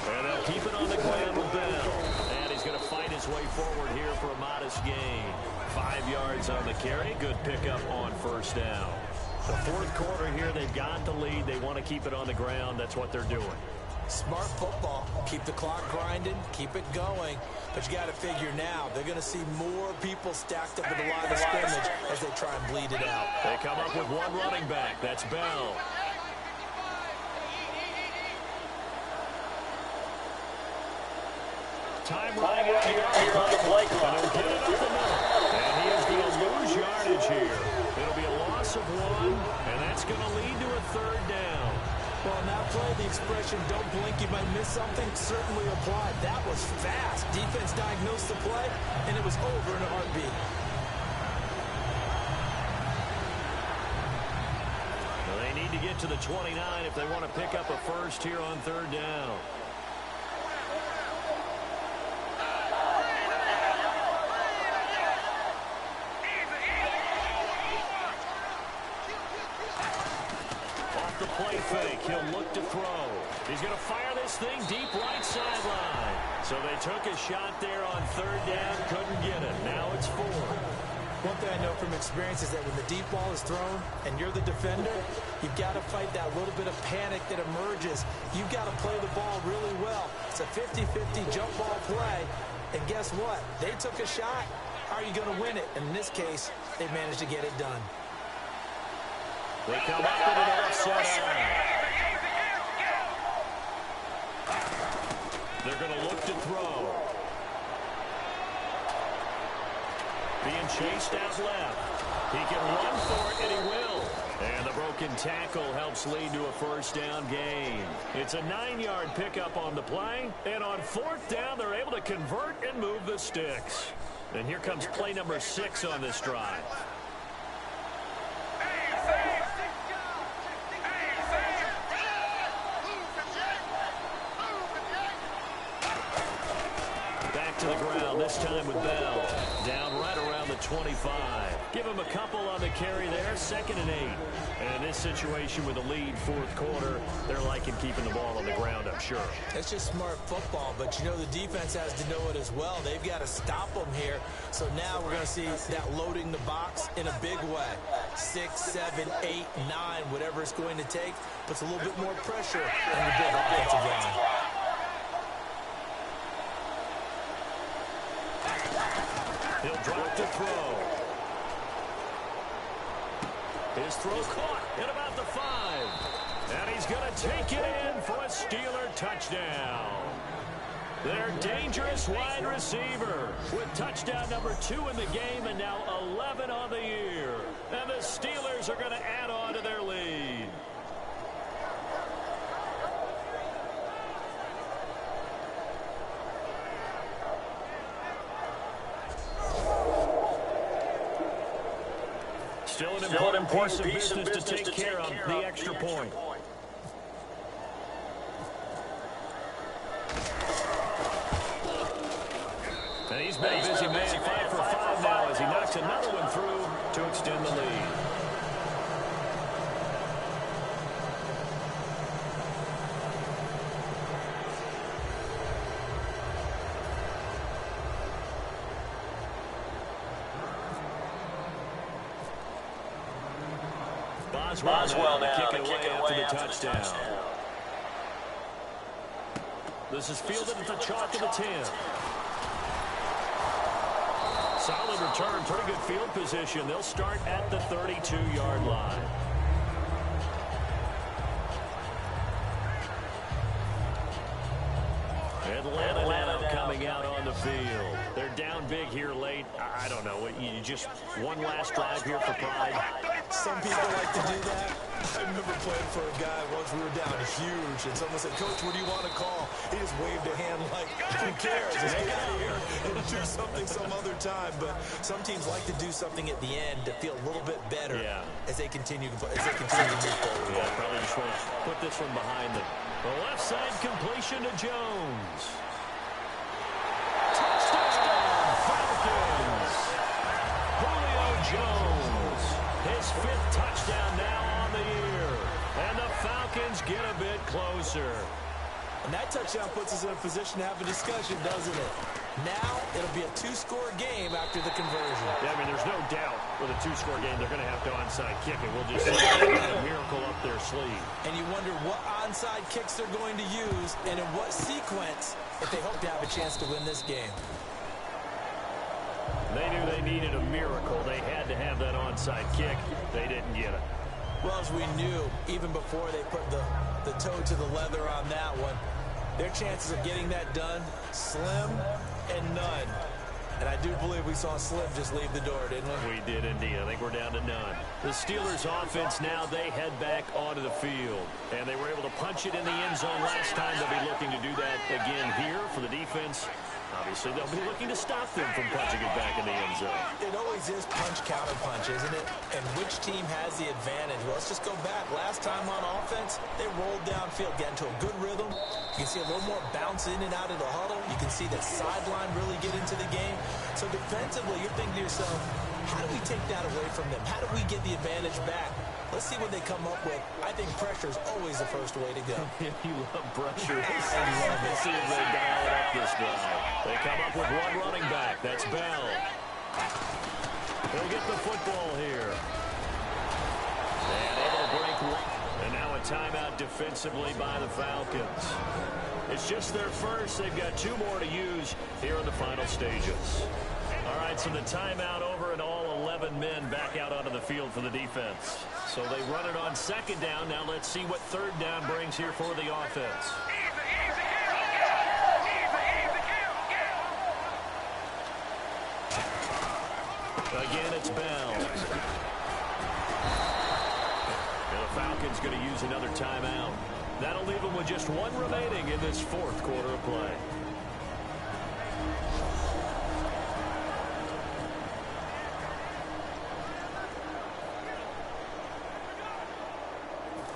And they'll keep it on the ground with Bell. And he's going to fight his way forward here for a modest gain. 5 yards on the carry. Good pickup on first down. The fourth quarter here, they've got the lead. They want to keep it on the ground. That's what they're doing. Smart football. Keep the clock grinding. Keep it going. But you got to figure now, they're going to see more people stacked up at the line of scrimmage as they try and bleed it out. They come up with one running back. That's Bell. Time running out here on the play clock. And he'll get it up the middle. And he is going to lose yardage here. It'll be a loss of 1, and that's going to lead to a third down. Well, on that play, the expression, don't blink, you might miss something, certainly applied. That was fast. Defense diagnosed the play, and it was over in a heartbeat. Well, they need to get to the 29 if they want to pick up a first here on third down. The play fake. He'll look to throw. He's going to fire this thing deep right sideline. So they took a shot there on third down. Couldn't get it. Now it's 4. One thing I know from experience is that when the deep ball is thrown and you're the defender, you've got to fight that little bit of panic that emerges. You've got to play the ball really well. It's a 50-50 jump ball play. And guess what? They took a shot. How are you going to win it? And in this case, they managed to get it done. They come up with an offset. They're going to look to throw. Being chased out left. He can run for it, and he will. And the broken tackle helps lead to a first down gain. It's a 9-yard pickup on the play. And on fourth down, they're able to convert and move the sticks. And here comes play number 6 on this drive. To the ground, this time with Bell. Down right around the 25. Give him a couple on the carry there, 2nd and 8. And in this situation with a lead fourth quarter, they're liking keeping the ball on the ground, I'm sure. It's just smart football, but you know the defense has to know it as well. They've got to stop them here. So now we're going to see that loading the box in a big way. 6, 7, 8, 9, whatever it's going to take, puts a little bit more pressure on the big offensive line. He'll drop to throw. His throw caught at about the 5. And he's going to take it in for a Steeler touchdown. Their dangerous wide receiver with touchdown number 2 in the game and now 11 on the year. And the Steelers are going to add on to their lead. Still an important piece of business to take care of, the extra point. And he's been a busy man, 5 for 5 now as he knocks another one through to extend the lead. Boswell now kicking away after the touchdown. This is fielded at the chalk of the 10. Solid return, pretty good field position. They'll start at the 32-yard line. Atlanta now coming out on the field. They're down big here late. I don't know. You just one last drive here for pride. Some people like to do that. I remember playing for a guy once we were down huge, and someone said, "Coach, what do you want to call?" He just waved a hand like, "Who cares? Let's get out of here and do something some other time." But some teams like to do something at the end to feel a little bit better as they continue to move forward. Yeah, probably just want to put this one behind them. The left side completion to Jones. Touchdown, Falcons. Julio Jones, his 5th touchdown now on the year. And the Falcons get a bit closer. And that touchdown puts us in a position to have a discussion, doesn't it? Now, it'll be a 2-score game after the conversion. Yeah, I mean, there's no doubt with a 2-score game, they're going to have to onside kick it. We'll just see a miracle up their sleeve. And you wonder what onside kicks they're going to use and in what sequence if they hope to have a chance to win this game. They knew they needed a miracle. They had to have that onside kick. They didn't get it. Well, as we knew, even before they put the toe to the leather on that one, their chances of getting that done, slim and none. And I do believe we saw Slim just leave the door, didn't we? We did indeed. I think we're down to none. The Steelers offense now, they head back onto the field. And they were able to punch it in the end zone last time. They'll be looking to do that again here for the defense. Obviously, they'll be looking to stop them from punching it back in the end zone. It always is punch-counter-punch, isn't it? And which team has the advantage? Well, let's just go back. Last time on offense, they rolled downfield, get into a good rhythm. You can see a little more bounce in and out of the huddle. You can see the sideline really get into the game. So defensively, you're thinking to yourself, how do we take that away from them? How do we get the advantage back? Let's see what they come up with. I think pressure is always the first way to go. You love pressure. I love it. See if they dial it up this drive. They come up with one running back. That's Bell. They'll get the football here. And able to break one. And now a timeout defensively by the Falcons. It's just their first. They've got 2 more to use here in the final stages. All right, so the timeout over and all 11 men back out onto the field for the defense. So they run it on 2nd down. Now let's see what 3rd down brings here for the offense. Again, it's Bell. And the Falcons going to use another timeout. That'll leave them with just 1 remaining in this 4th quarter of play.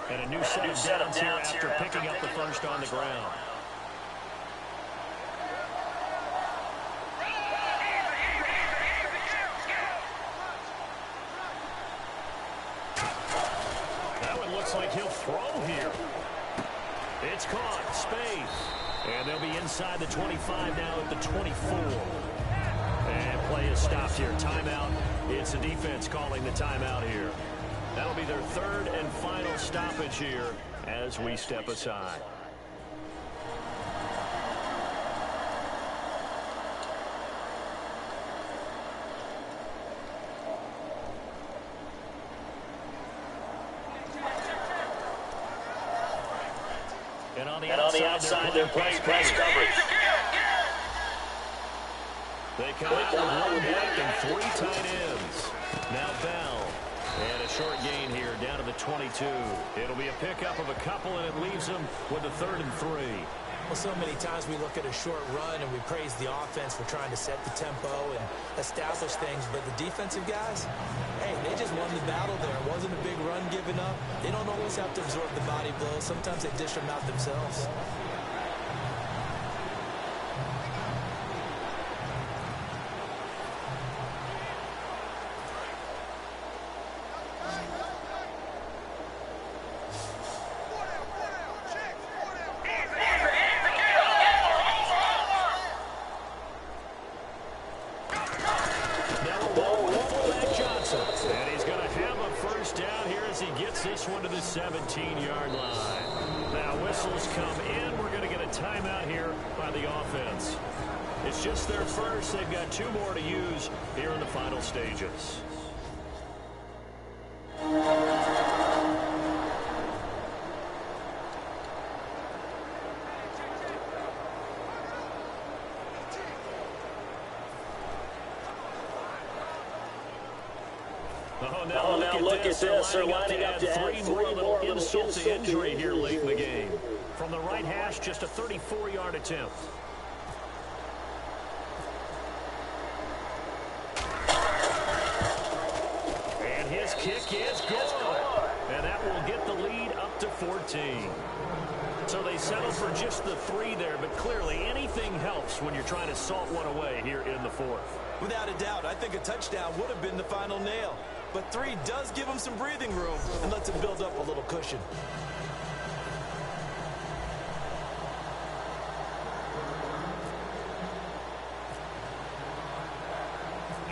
And a new set of downs here after picking up the first on the ground. That one looks like he'll throw here. It's caught. Space. And they'll be inside the 25 now at the 24. And play is stopped here. Timeout. It's the defense calling the timeout here. That'll be their 3rd and final stoppage here as we step aside. And on the outside they're playing press coverage. They come out with one back and 3 tight ends. Now Bell. And a short gain here down to the 22. It'll be a pickup of a couple, and it leaves them with a 3rd and 3. Well, so many times we look at a short run and we praise the offense for trying to set the tempo and establish things. But the defensive guys, hey, they just won the battle there. It wasn't a big run given up. They don't always have to absorb the body blows. Sometimes they dish them out themselves. This one to the 17-yard line. Now whistles come in. We're going to get a timeout here by the offense. It's just their first. They've got 2 more to use here in the final stages. Oh, now look at this. They're lining up to add 3 more little insult to injury here late in the game. From the right hash, just a 34-yard attempt. And his kick is good. And that will get the lead up to 14. So they settle for just the 3 there, but clearly anything helps when you're trying to salt one away here in the 4th. Without a doubt, I think a touchdown would have been the final nail. But 3 does give them some breathing room and lets them build up a little cushion.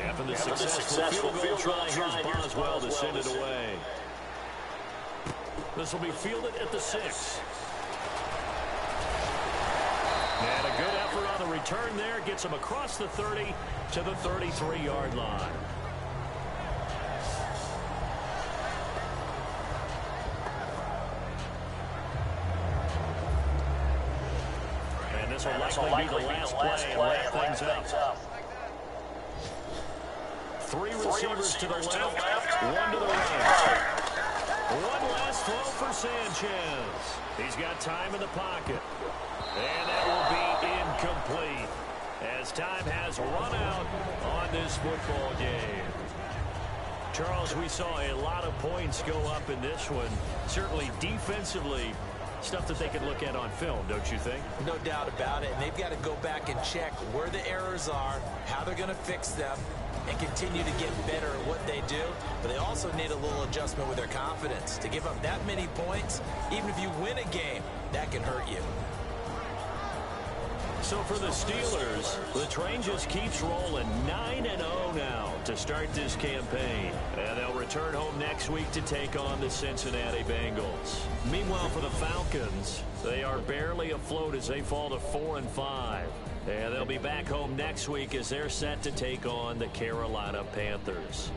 After the successful field goal try, here's Boswell to send it away. This will be fielded at the 6. And a good effort on the return there. Gets him across the 30 to the 33-yard line. And this will likely be the last play and wrap things up. 3 receivers to the left, 1 to the right. One last throw for Sanchez. He's got time in the pocket. And that will be incomplete as time has run out on this football game. Charles, we saw a lot of points go up in this one. Certainly defensively, stuff that they can look at on film, don't you think? No doubt about it. And they've got to go back and check where the errors are, how they're going to fix them, and continue to get better at what they do. But they also need a little adjustment with their confidence. To give up that many points, even if you win a game, that can hurt you. So for the Steelers, the train just keeps rolling 9-0 now to start this campaign. And they'll return home next week to take on the Cincinnati Bengals. Meanwhile, for the Falcons, they are barely afloat as they fall to 4-5. And they'll be back home next week as they're set to take on the Carolina Panthers.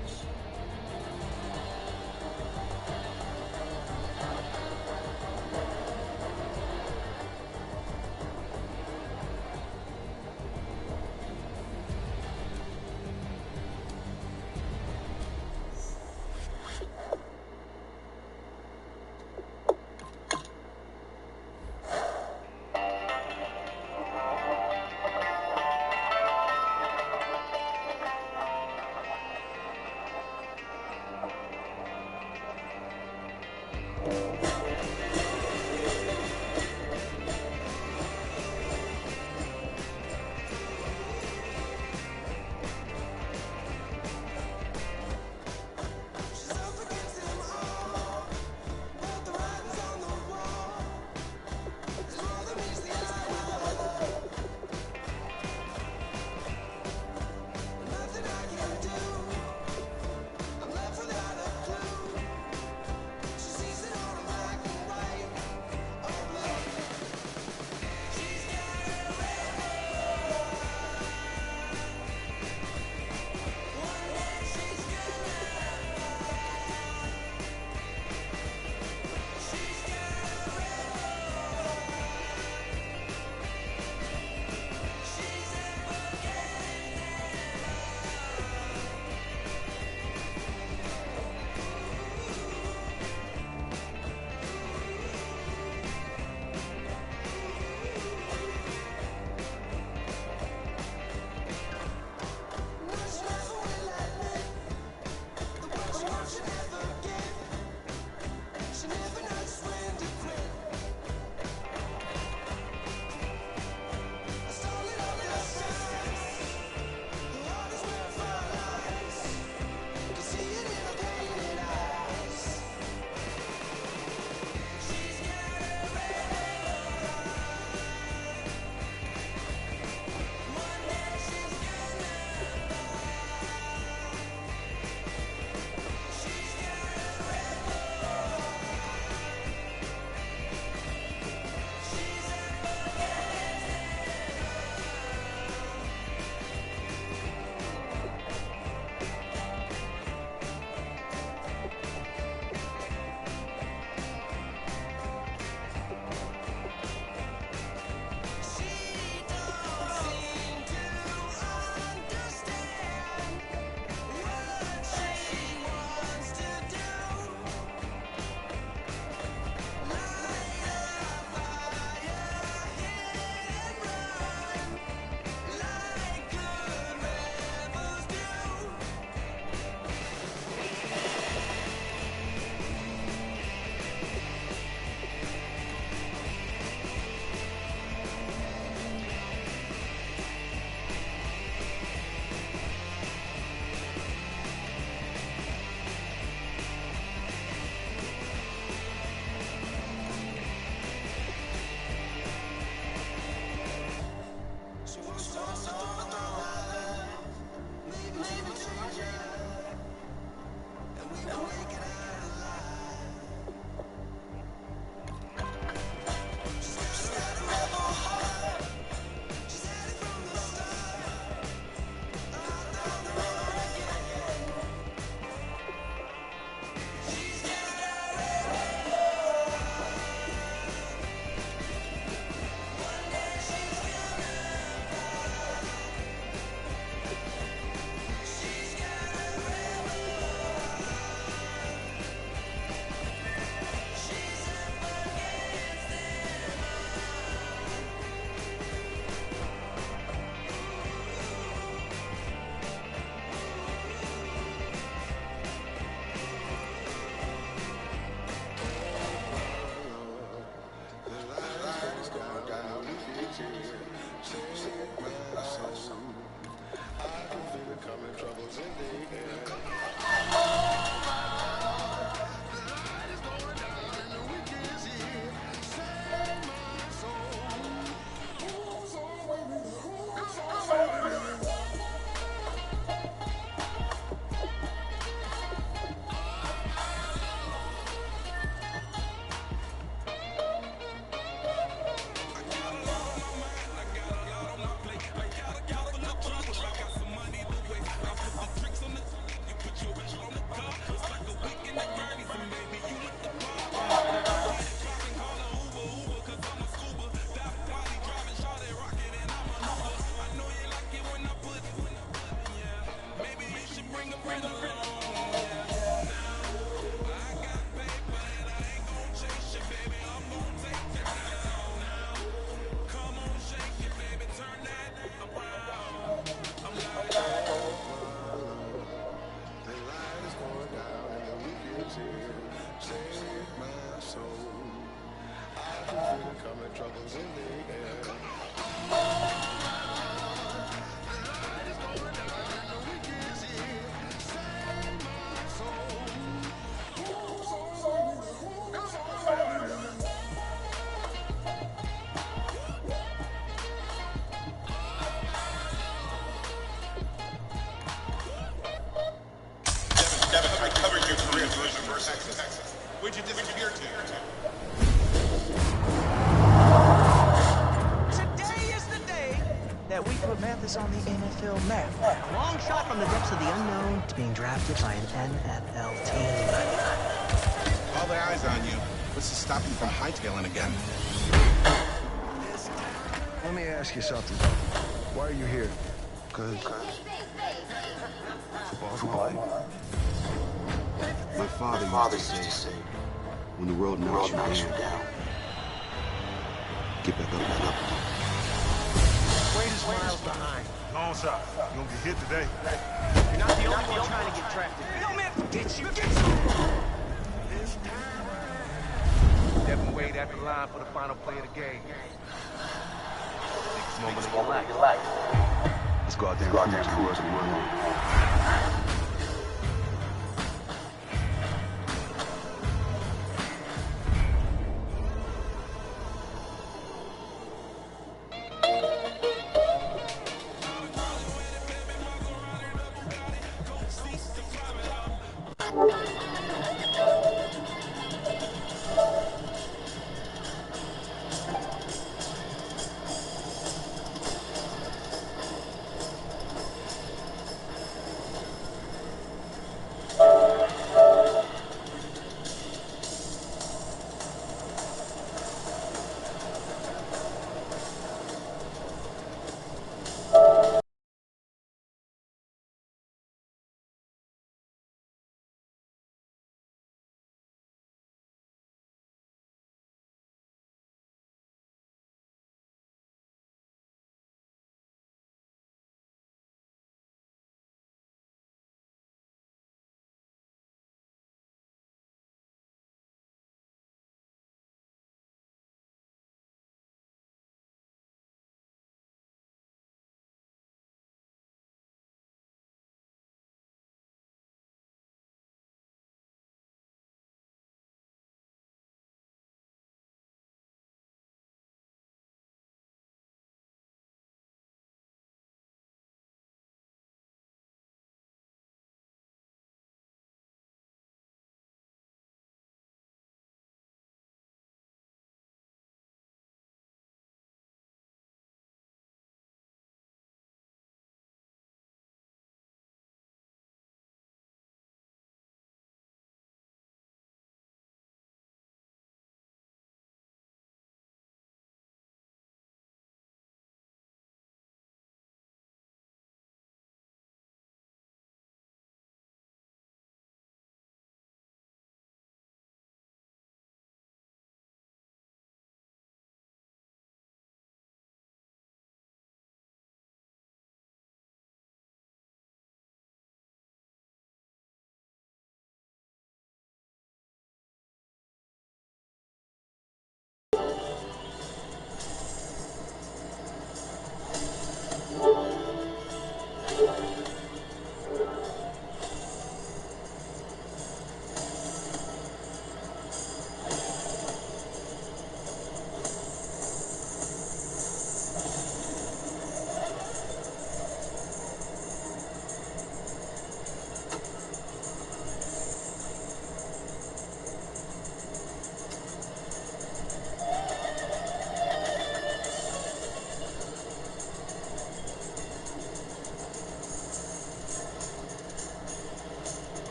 Troubles in the air. Devin, I covered your career versus Texas. Where'd you disappear to? Today is the day that we put Mathis on the NFL map. A long shot from the depths of the unknown to being drafted by an NFL team. All the eyes on you. What's to stop you from hightailing again? Let me ask you something. Why are you here? Because football. My father used to say, when the world knocks you down, get back up. Greatest miles behind. Long shot. You gonna get hit today. You're not the only one trying to get drafted. Yo, man, forget you. Devin Wade at the line for the final play of the game. Biggest moment of your life. Let's go out there and prove to the world that we're wrong.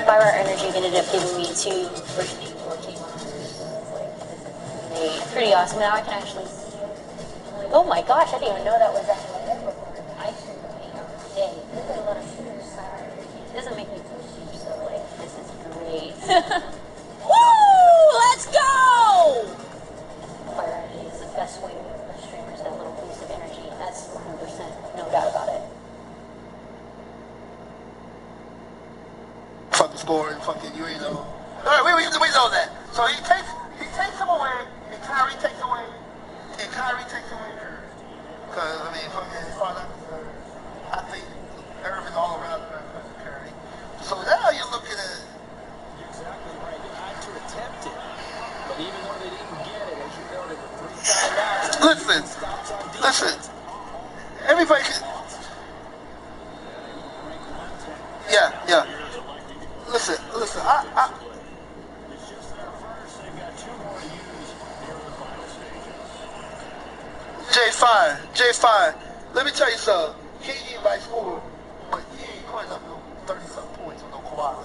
5-hour energy ended up giving me 2 version 4K monitors. It's pretty awesome. Now I can actually see it. Oh my gosh, I didn't even know that was actually there before. I stream 8 hours a day. This is a lot of shooters, 5-hour energy. It doesn't make me feel cheap, so like, this is great. Woo! Let's go! 5-hour energy is the best way for streamers to have a little boost of energy. That's 100%, no doubt about it. Fucking scoring, fucking, you ain't know. Alright, we know that. So he takes him away, and Kyrie takes away, because, I mean, fucking, as far as I'm concerned, I think Irving all around Curry. So now you're looking at... You're exactly right. They had to attempt it. But even though they didn't get it, as you know, there were 3 timeouts. Listen. Everybody can... Yeah. Listen, I J5, let me tell you something. KD might score, but he ain't putting up no 30-something points with no Kawhi.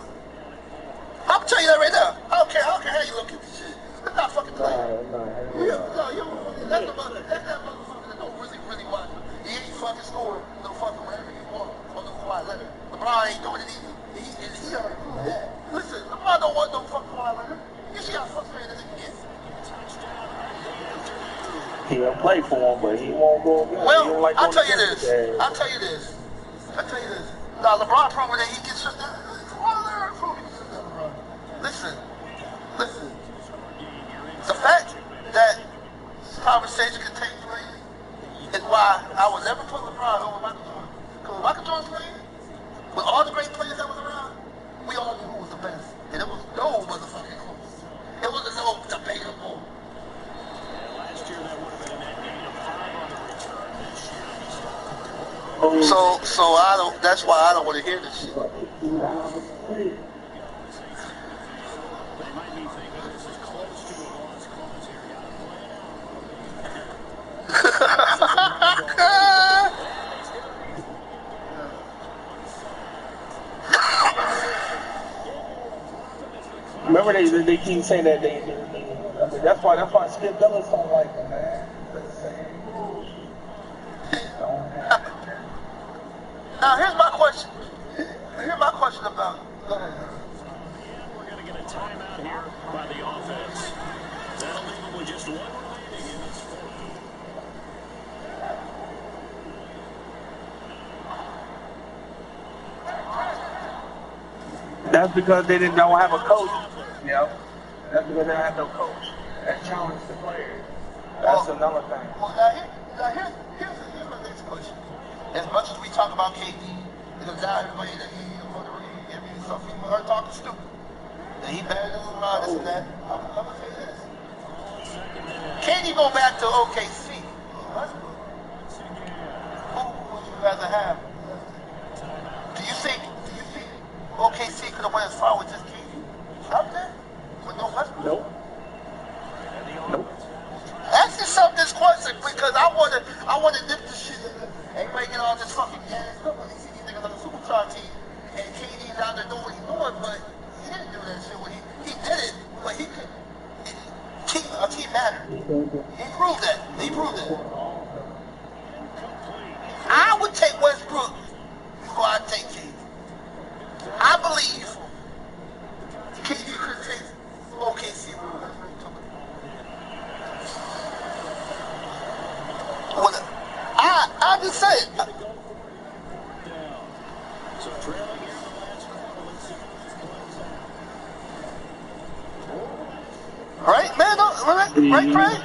I'm telling you that right now. I don't care how you look at this shit. That's not fucking playing. That's that motherfucker that don't really watch. He ain't fucking scoring no fucking whatever you want on the Kawhi letter. LeBron ain't doing it either. He already proved that. Listen, LeBron don't want no fucking Kawhi letter. You see how frustrated this nigga gets? He don't play for him, but he won't go. Well, I'll tell you this. Now, LeBron proving that he gets shut down. Listen. The fact that this conversation can take place is why I would never put LeBron over Michael Jordan. Because when Michael Jordan played, with all the great players that was around, we all knew who was the best. And it was no motherfucking close. It wasn't no debatable. So I don't. That's why I don't want to hear this shit. Remember they keep saying that they that's why Skip Bayless don't like them, man. Now here's my question. About. We're going to get a timeout here by the offense. That'll leave them with just one remaining in this quarter. That's because they didn't have a coach. You know? That's because they don't have no coach. That challenged the players. That's another thing. Well, here's my next question. As much as we talk about KD, because now everybody that some people are talking stupid. That he better than LeBron, this and that. I'm gonna say this. KD go back to OKC. Who would you rather have? Do you think OKC could have went as far with just KD out there? With no Westbrook? Nope. Ask yourself this question because I wanna nip this shit. Everybody get all this fucking gas up when they see these niggas on the superstar team. And KD's out there doing what he's doing, but he didn't do that shit. He did it, but he could. A team mattered. He proved that. I would take Westbrook before I take KD. I believe KD could take OKC. I just say it. Right, man? Right, Craig?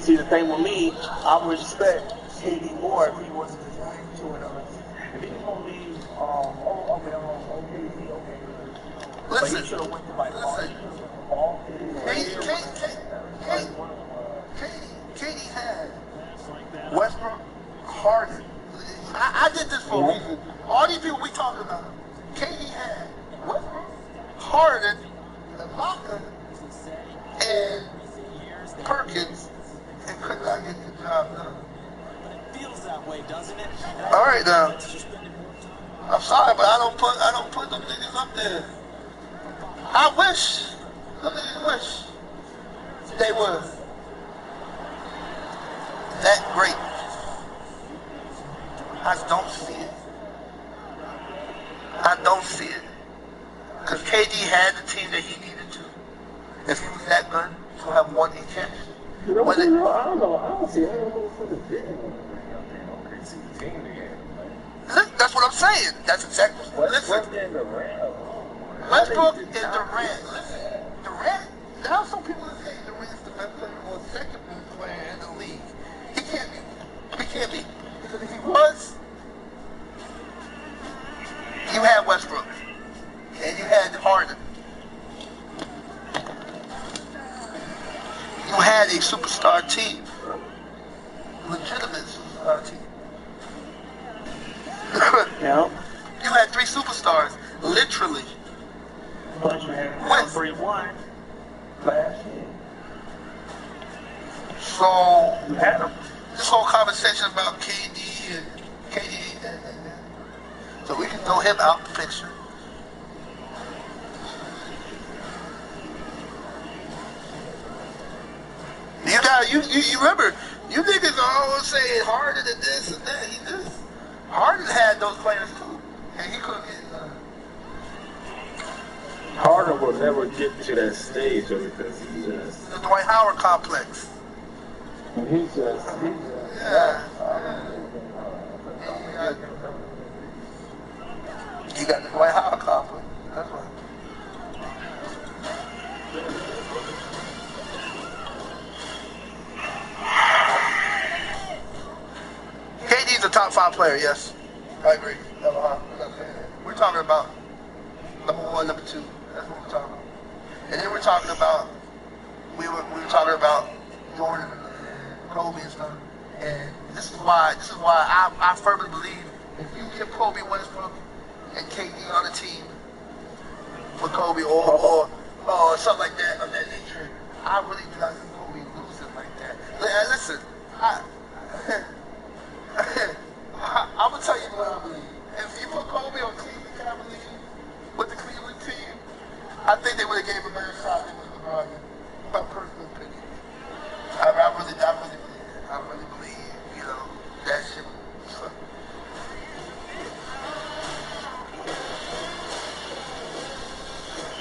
See, the thing with me, I would respect KD more if he wasn't just like 2 and 0. If he was going to leave, OKC, okay. But he should have went to like KD had Westbrook, Harden. I did this for a reason. All these people we talking about, KD had Westbrook, Harden, Ibaka, and Perkins, and could not get the job done. But it feels that way, doesn't it? All right, now. I'm sorry, but I don't put them niggas up there. I wish. Them niggas wish they were that great. I don't see it. I don't see it. Because KD had the team that he needed to. If he was that good, he'll have won a championship. I don't know. I don't see how for the team. That's what I'm saying. That's exactly what. Listen. Westbrook and Durant. Listen. Durant. There are some people that say Durant's the best player or second best player in the league. He can't be. He can't be. Because if he was, you had Westbrook. And you had Harden. You had a superstar team. Legitimate superstar team. Yeah. You had 3 superstars, literally. But you had 3-1 last year. So, this whole conversation about KD and so we can throw him out the picture. You remember, you niggas are always saying Harden and this and that. Harden had those players too, and he couldn't get none. Harden will never get to that stage though, because he's just the Dwight Howard complex. He's just yeah. You got the Dwight Howard complex. That's right. KD's a top 5 player, yes. I agree. We're talking about number 1, number 2. That's what we're talking about. And then we're talking about we were talking about Jordan and Kobe and stuff. And this is why I firmly believe if you get Kobe Westbrook and KD on the team with Kobe or something like that of that nature, I really do not see Kobe losing like that. Listen, I'm gonna tell you what I believe. If you put Kobe on Cleveland Cavaliers with the Cleveland team, I think they would have gave a better shot than with LeBron. My personal opinion. I really believe, you know, that shit.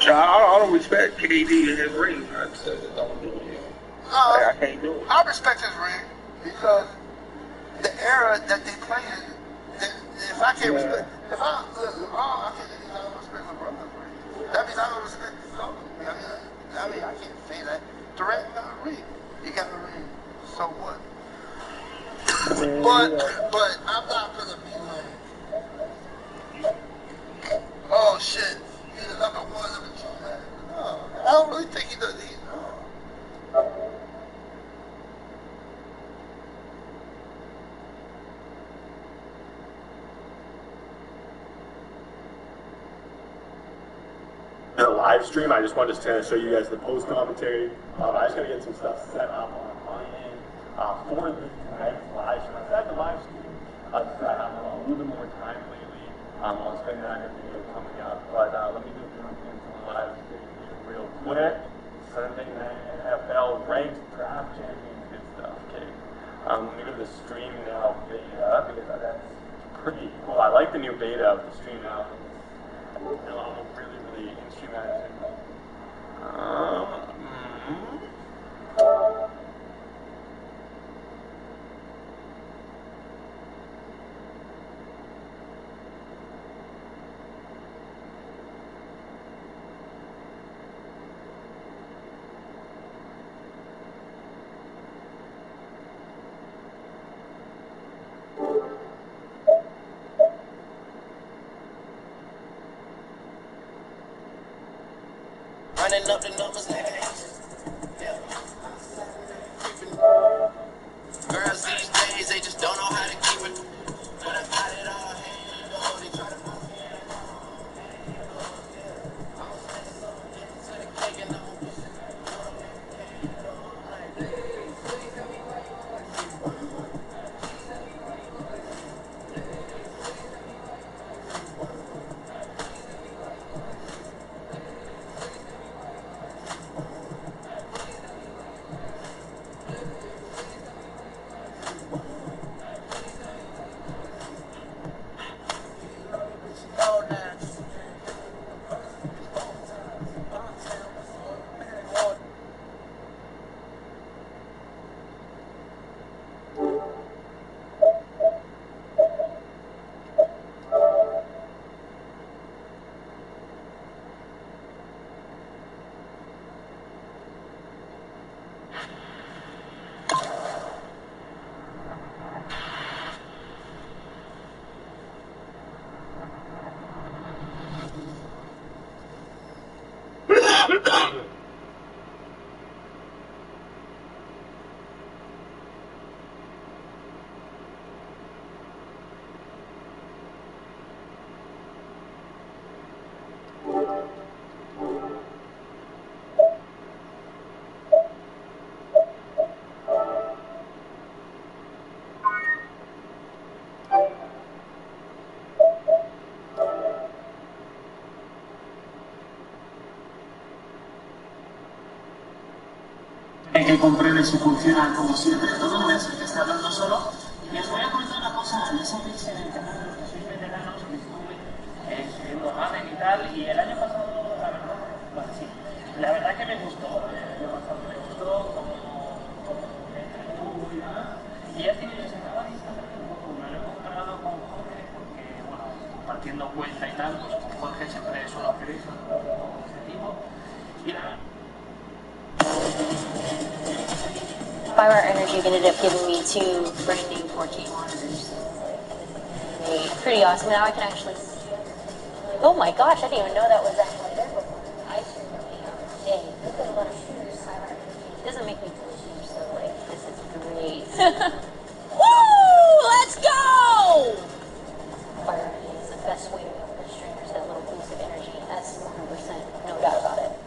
I don't respect KD and his ring. I said don't do it. I can't do it. I respect his ring because the era that they play in, if I can't respect, if I can't respect LeBron's ring. That means I don't respect Kobe. I mean, I can't say that. Durant got a ring. He got a ring. So what? But I'm not gonna be like, oh shit, he's the number 1, number 2. No, I don't really think he does. The live stream, I just wanted to show you guys the post commentary. I just gotta get some stuff set up on my end for tonight's live stream. I the live stream. I have a little bit more time lately. I'll spend that in video coming up, but let me just jump into the live stream here real quick. Sunday night NFL ranked draft champions, good stuff. Okay, let me go to the stream now beta because that's pretty cool. I like the new beta of the stream now. I'm really instrumental. Running up the numbers like girls these days, they just don't know how to keep it. But I got it all. They try to Hay que comprender su funcional como siempre. Todo no voy a hacer que esté hablando solo. Les voy a comentar una cosa. Les aviso en el canal de los 6 veteranos que estuve subiendo ramen y tal. Y el año pasado, la verdad, bueno, sí. La verdad que me gustó. Me gustó como me entretuvo y demás. Y ya que les acaba de instalar un poco. Me lo he comparado con Jorge porque, bueno, compartiendo cuenta y tal, pues con Jorge siempre suelo hacer eso, como objetivo. Y la verdad. Fire Energy ended up giving me 2 brand new 4K monitors. Pretty awesome. Now I can actually see it. Oh my gosh, I didn't even know that was actually there before. I should dang, look at a lot of shooters. It doesn't make me feel huge, so like this is great. Woo! Let's go! Fire Energy is the best way to be able to streamers, that little boost of energy. That's 100%, no doubt about it.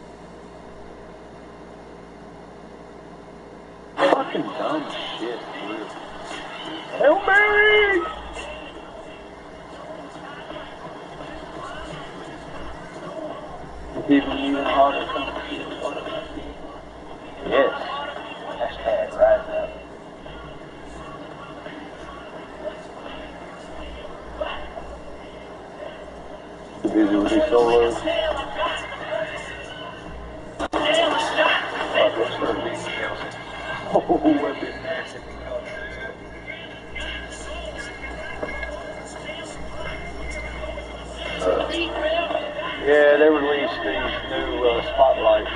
Fucking dumb shit, dude. Help me! People even harder to yes. Hashtag rise up. Busy with these solos. Oh, what been massive. Yeah, they released these new spotlights.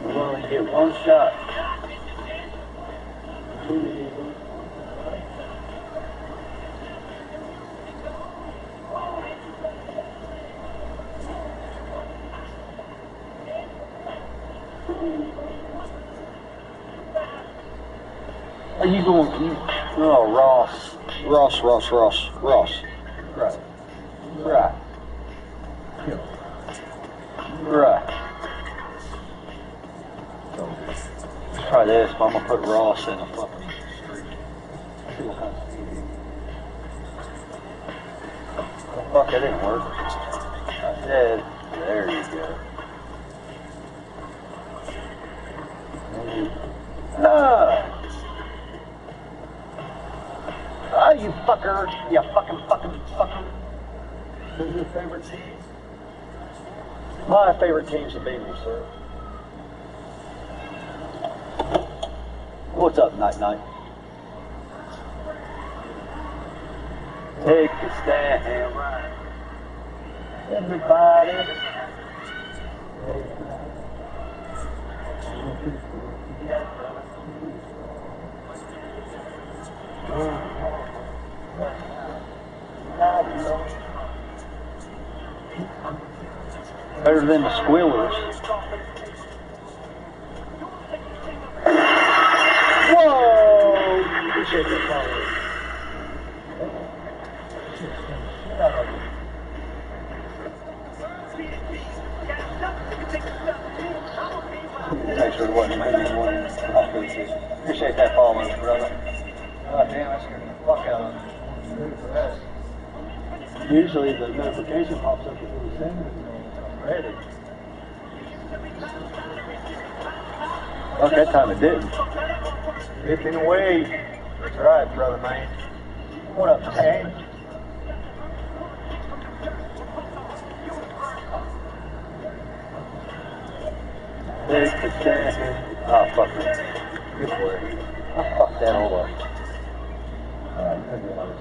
We only get one shot. Are you going? Oh, Ross. Right. Right. Right. Let's try this. I'm gonna put Ross in a fucking street. See what kind of TV. Oh, fuck, that didn't work. I said, there you go. No! Oh, you fucker! You fucking. Who's your favorite team? My favorite team's the Bengals, sir. What's up, Night Night? Take a stand, right? Everybody. Better than the Squealers. Whoa! Appreciate that follow. Make sure it wasn't maybe one. Appreciate that follow, brother. God damn, that scared the fuck out of me. Usually the notification pops up before the sender. Ready. Fuck, that time it didn't. Ripping away. That's right, brother, man. What up, Tag? Oh, fuck me. Good boy. I fucked that all up. Alright, I realize.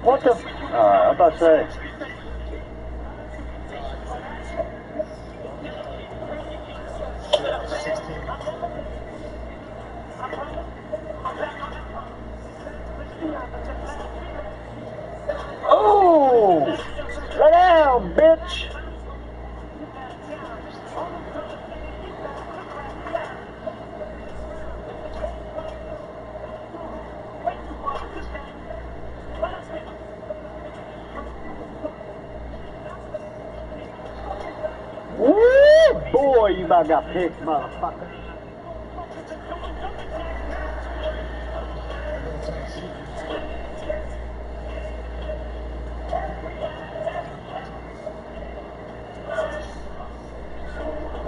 What the? Alright, I'm about to say. Oh! Lay down, bitch! Woo! Boy, you about got picked, motherfucker.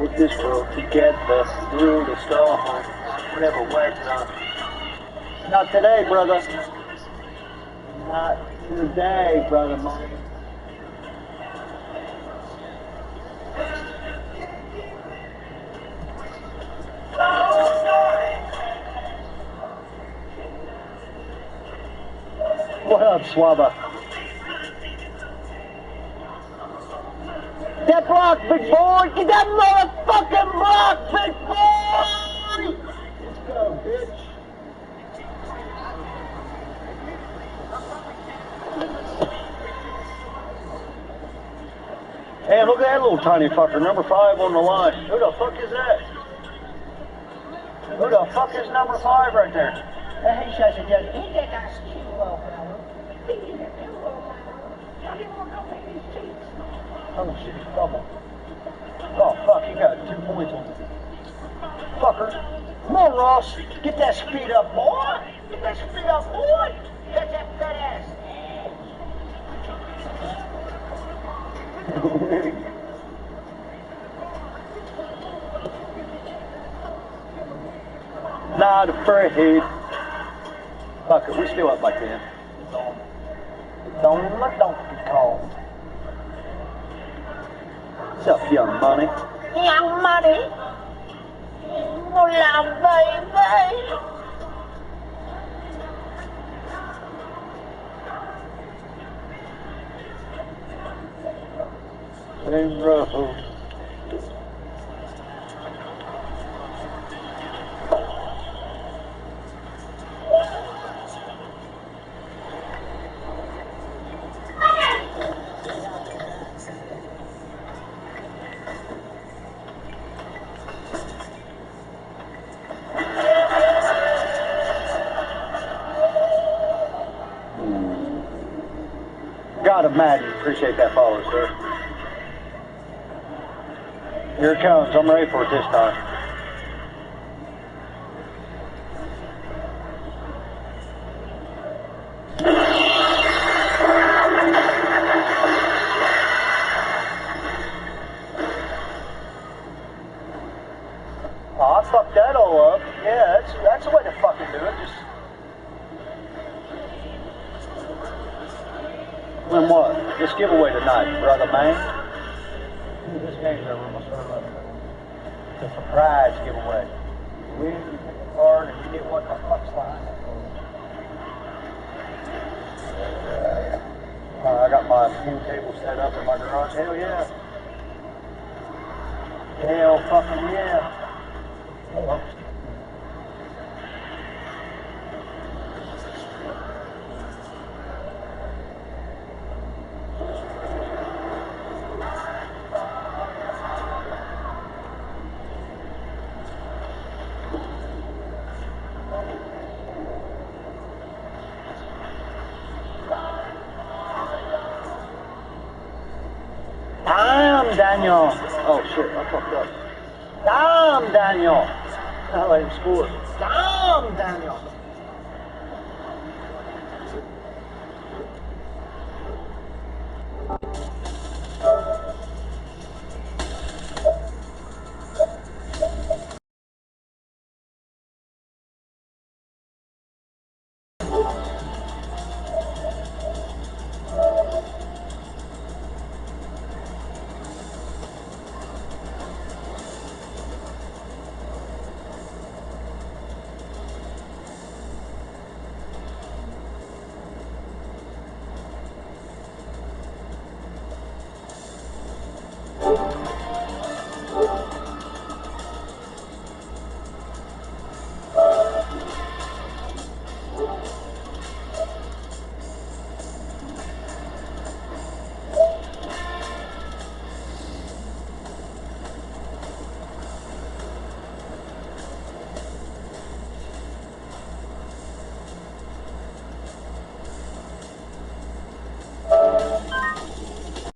Get this world together through the storm. Whatever works on. Not today, brother. Not today, brother mine. What up, Swabba? That block, big boy! Get that motherfucking block, big boy! Let's go, bitch. Hey, look at that little tiny fucker, number 5 on the line. Who the fuck is that? Who the fuck is number 5 right there? Hey, Shasha, ain't that nice cute little fella? Oh shit, double. Oh fuck, you got 2 points on it. Fucker. Come on, Ross. Get that speed up, boy. Get that speed up, boy. Get that fat ass. Not afraid. Fuck it, we still up by 10. Don't let donkey call. What's up, young money? Young money? Hola, baby. Same road. God of Madden, appreciate that follow, sir. Here it comes. I'm ready for it this time. Oh, I fucked that all up. Yeah, that's the way to fucking do it. Just win what? This giveaway tonight, brother man. This game's over. I'm gonna start up. It's a surprise giveaway. You win, you pick a card, and you get what the fuck's behind it. I got my pool table set up in my garage. Hell yeah. Hell fucking yeah. Oh. Damn, Daniel. Oh shit, I fucked up. Damn, Daniel. I let him score. Damn, Daniel.